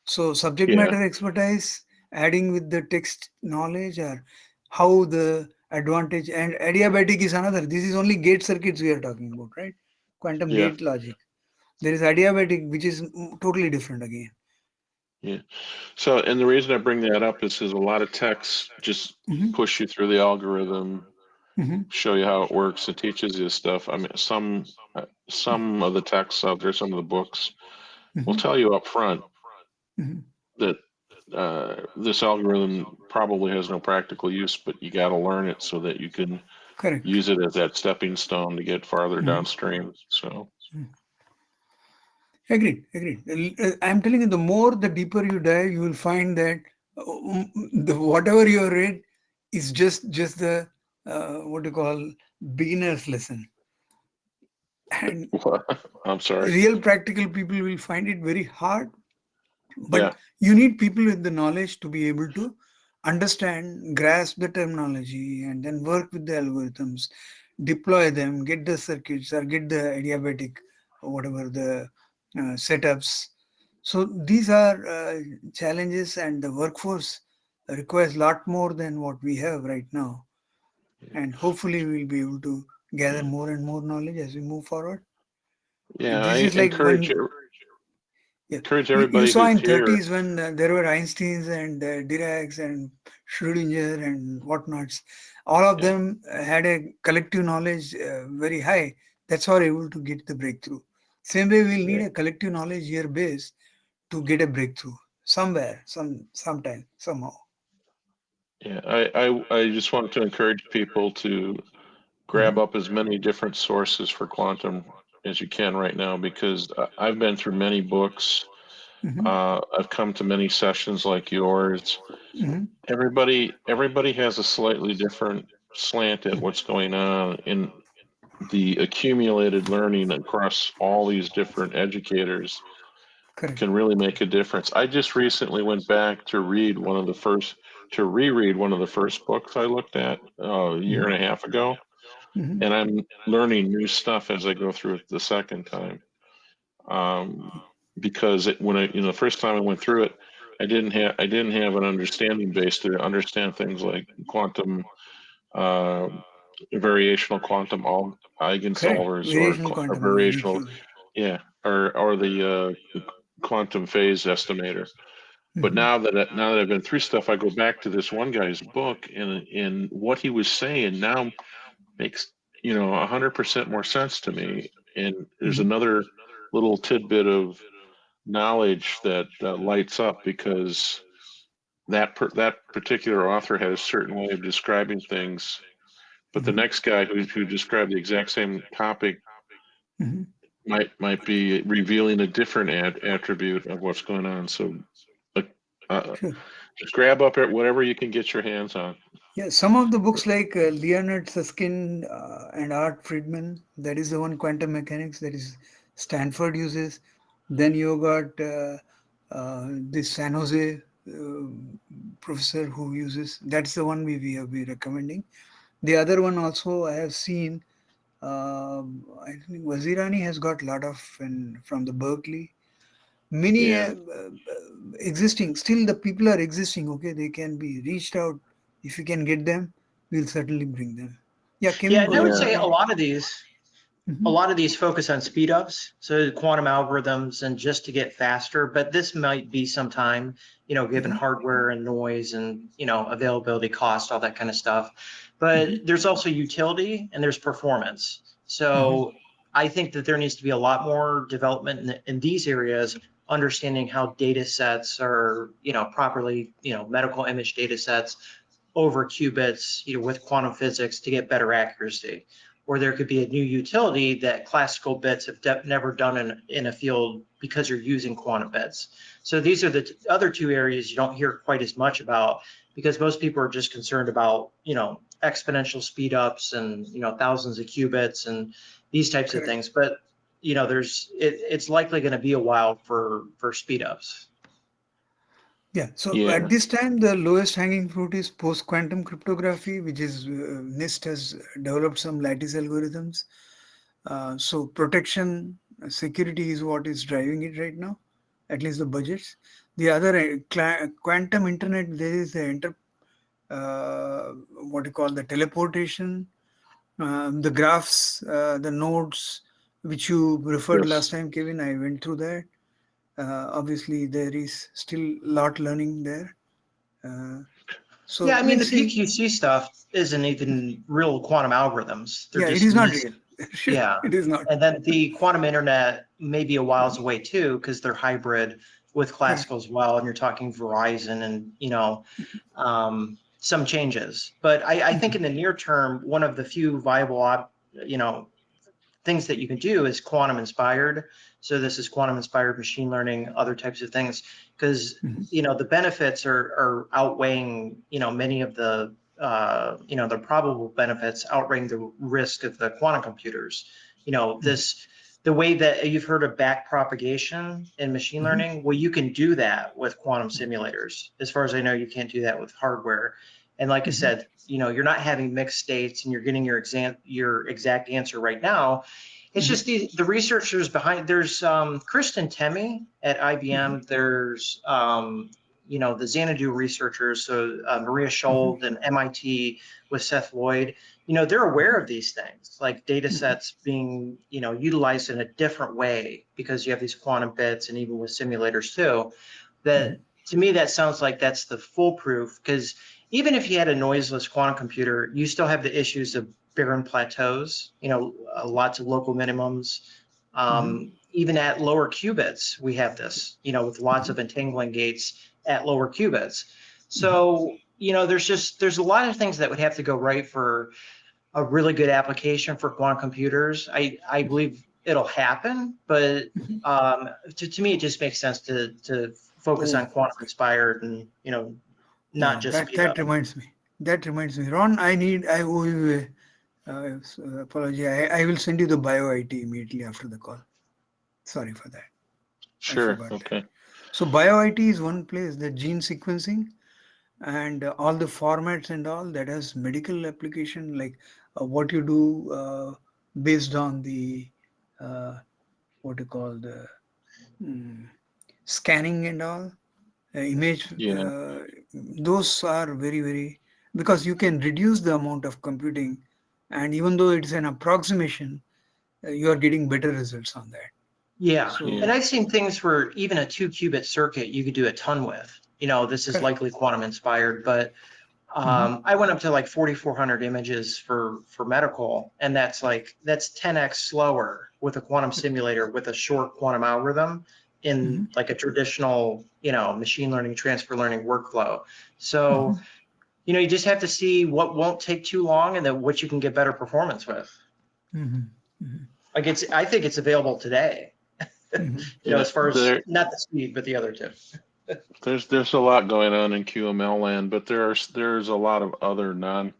So subject yeah, matter expertise, adding with the text knowledge, or how the advantage, and adiabatic is another. This is only gate circuits we are talking about, right? quantum Yeah. gate logic. There is adiabatic, which is totally different again. Yeah. So, and the reason I bring that up is because a lot of texts just Mm-hmm. push you through the algorithm, Mm-hmm. show you how it works, and teaches you stuff. I mean, some of the texts out there, some of the books will Mm-hmm. tell you up front Mm-hmm. that this algorithm probably has no practical use, but you got to learn it so that you can Correct. use it as that stepping stone to get farther Mm-hmm. downstream. So, Agreed. Agreed. I'm telling you, the more, the deeper you dive, you will find that the whatever you have read is just the what you call beginner's lesson, and I'm sorry. real practical people will find it very hard. But Yeah. you need people with the knowledge to be able to understand, grasp the terminology, and then work with the algorithms, deploy them, get the circuits or get the adiabatic, whatever the setups. So these are challenges, and the workforce requires a lot more than what we have right now. And hopefully, we'll be able to gather Yeah. more and more knowledge as we move forward. Yeah. This I is like when, yeah, encourage you everybody saw who's in here. 30s when there were Einsteins and Dirac's and Schrödinger and whatnots. All of Yeah. them had a collective knowledge very high. That's how able to get the breakthrough. Same way, we'll need Yeah. a collective knowledge here base to get a breakthrough somewhere, sometime, somehow. Yeah. I just want to encourage people to grab Hmm. up as many different sources for quantum as you can right now, because I've been through many books. Hmm. I've come to many sessions like yours. Hmm. Everybody has a slightly different slant at what's going on, in the accumulated learning across all these different educators Correct. can really make a difference. I just recently went back to reread one of the first books I looked at a year Hmm. and a half ago, Hmm. and I'm learning new stuff as I go through it the second time. Um, because the first time I went through it, I didn't have an understanding base to understand things like quantum uh, variational quantum Correct. eigensolvers, or Variational a quantum, yeah, variational, VQ. yeah, or the quantum phase estimator. But Hmm. now that I've been through stuff, I go back to this one guy's book, and what he was saying now makes 100% more sense to me. And there's Hmm. another little tidbit of knowledge that lights up, because that particular author had a certain way of describing things, but the Hmm. next guy who described the exact same topic Hmm. might be revealing a different attribute of what's going on. So, like, uh, Sure. just grab up at whatever you can get your hands on. Yeah, some of the books like Leonard Susskind and Art Friedman, that is the one, quantum mechanics, that is Stanford uses. Then you got this San Jose professor who uses, that's the one we have been recommending. The other one also I have seen, I think Wazirani has got a lot of, and from the Berkeley. Many Yeah, existing, still the people are existing, okay, they can be reached out. If you can get them, we'll certainly bring them. Yeah, Yeah, Kim, and I would yeah, say want. a Mhm. lot of these focus on speed ups, so quantum algorithms and just to get faster, but this might be some time, given Mhm. hardware and noise and, availability, cost, all that kind of stuff. But Mhm. there's also utility and there's performance. Mhm. So I think that there needs to be a lot more development in these areas, understanding how data sets are, properly, medical image data sets over qubits, with quantum physics to get better accuracy. Or there could be a new utility that classical bits have never done in a field because you're using quantum bits. So these are the other two areas you don't hear quite as much about, because most people are just concerned about, exponential speed ups and, thousands of qubits and these types of Correct. things. But, it's likely going to be a while for speed ups. Yeah, so at yeah, this time, the lowest hanging fruit is post quantum cryptography, which is NIST has developed some lattice algorithms. So protection, security is what is driving it right now, at least the budgets. The other quantum internet, there is the what you call the teleportation, the graphs, the nodes, which you referred Yes. last time, Kevin. I went through that. Obviously, there is still a lot learning there. So Yeah, I mean, we'll the see. PQC stuff isn't even real quantum algorithms. They're Yeah, it just is not real. Sure, yeah. it is not. And then the quantum internet may be a whiles away too, because they're hybrid with Correct. classical as well. And you're talking Verizon and, some changes. But I think in the near term, one of the few viable, things that you can do is quantum inspired. So this is quantum inspired machine learning, other types of things, because the benefits are outweighing many of the the probable benefits outweighing the risk of the quantum computers. The way that you've heard of back propagation in machine learning, well, you can do that with quantum simulators. As far as I know, you can't do that with hardware. And like I said, you're not having mixed states and you're getting your exact answer right now. It's just the researchers behind. There's Kristen Temme at IBM. There's the Xanadu researchers, so Maria Schold and MIT with Seth Lloyd. They're aware of these things, like data sets being utilized in a different way because you have these quantum bits, and even with simulators too. That to me, that sounds like that's the foolproof, because even if you had a noiseless quantum computer, you still have the issues of barren plateaus, lots of local minimums. Even at lower qubits, we have this, with lots of entangling gates at lower qubits. So, there's a lot of things that would have to go right for a really good application for quantum computers. I believe it'll happen, but to me, it just makes sense to focus on quantum inspired and, not Yeah, just that speed that up. reminds me. That reminds me, Ron. I owe you apology. I will send you the bio IT immediately after the call. Sorry for that. I Sure. forgot that. Okay. So bio IT is one place, the gene sequencing and all the formats and all that has medical application, like what you do based on the what you call the mm, scanning and all image. Yeah. Those are very very, because you can reduce the amount of computing, and even though it's an approximation, you are getting better results on that. Yeah. So And Yeah. I've seen things where even a 2-qubit circuit, you could do a ton with. This is correct. likely quantum inspired, but I went up to like 4,400 images for medical, and that's 10x slower with a quantum simulator with a short quantum algorithm in like a traditional, machine learning, transfer learning workflow. So, you just have to see what won't take too long and then what you can get better performance with. Like I think it's available today, Yeah. as far as There, not the speed, but the other two. there's a lot going on in QML land, but there's a lot of other non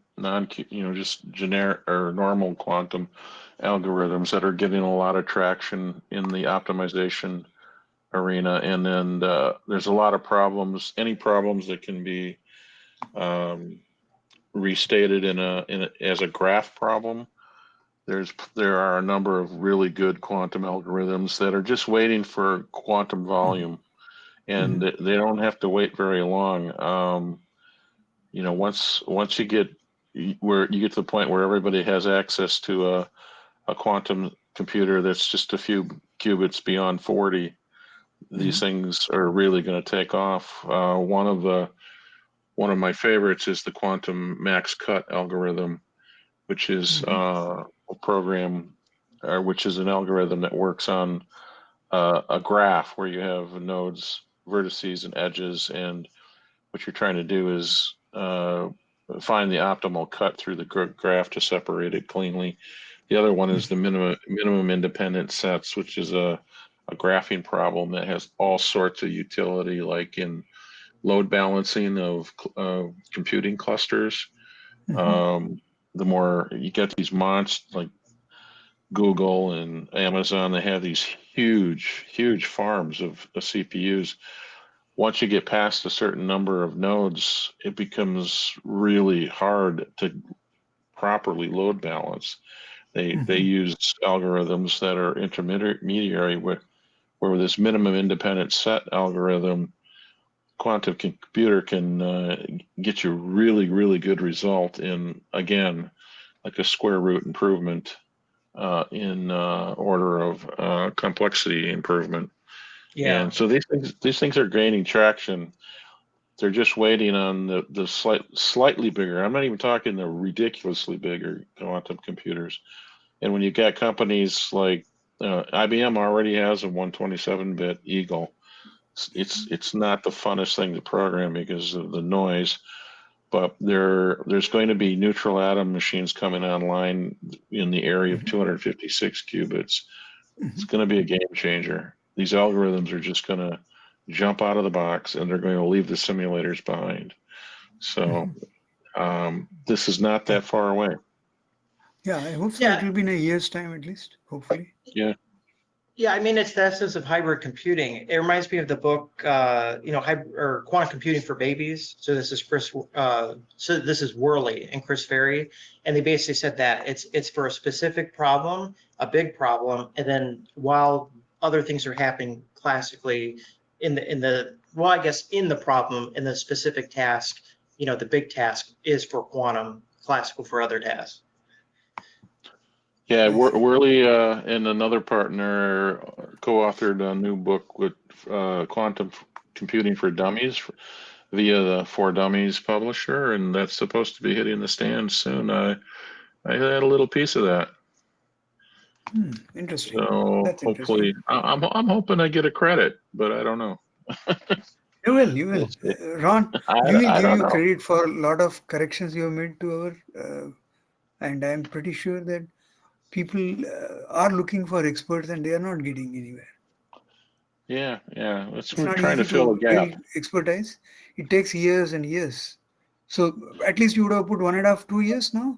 just generic or normal quantum algorithms that are getting a lot of traction in the optimization arena. And then there's a lot of problems, any problems that can be um, restated as a graph problem. There are a number of really good quantum algorithms that are just waiting for quantum volume, and they don't have to wait very long. Once you get where you get to the point where everybody has access to a quantum computer that's just a few qubits beyond 40, these things are really going to take off. One of my favorites is the quantum max cut algorithm, which is a program, which is an algorithm that works on a graph where you have nodes, vertices, and edges, and what you're trying to do is find the optimal cut through the graph to separate it cleanly. The other one is the minimum independent sets, which is a graphing problem that has all sorts of utility, like in load balancing of computing clusters. The more you get these monsters like Google and Amazon, they have these huge farms of CPUs. Once you get past a certain number of nodes, it becomes really hard to properly load balance. They use algorithms that are intermediary where this minimum independent set algorithm, quantum computer can get you really good result in, again, like a square root improvement in order of complexity improvement. Yeah. And so these things are gaining traction. They're just waiting on the slightly bigger. I'm not even talking the ridiculously bigger quantum computers. And when you get companies like IBM already has a 127-bit Eagle. It's not the funnest thing to program because of the noise, but there's going to be neutral atom machines coming online in the area of 256 qubits. It's going to be a game changer. These algorithms are just going to jump out of the box and they're going to leave the simulators behind. So this is not that far away. Yeah, I hope so. Yeah. It will be in a year's time at least, hopefully. Yeah. Yeah, I mean, it's the essence of hybrid computing. It reminds me of the book, or Quantum Computing for Babies. So this is Worley and Chris Ferry, and they basically said that it's for a specific problem, a big problem, and then while other things are happening classically in the problem, in the specific task, the big task is for quantum, classical for other tasks. Yeah, Worley and another partner co-authored a new book with Quantum Computing for Dummies via the For Dummies publisher, and that's supposed to be hitting the stands soon. I had a little piece of that. Interesting. So That's hopefully, I'm hoping I get a credit, but I don't know. You will, you will. We'll see. Ron, I we will give don't you know. credit for a lot of corrections you have made to our, and I'm pretty sure that people are looking for experts and they are not getting anywhere. Yeah. It's We're not trying to easy fill a to gap. build expertise. It takes years and years. So at least you would have put 1.5, 2 years now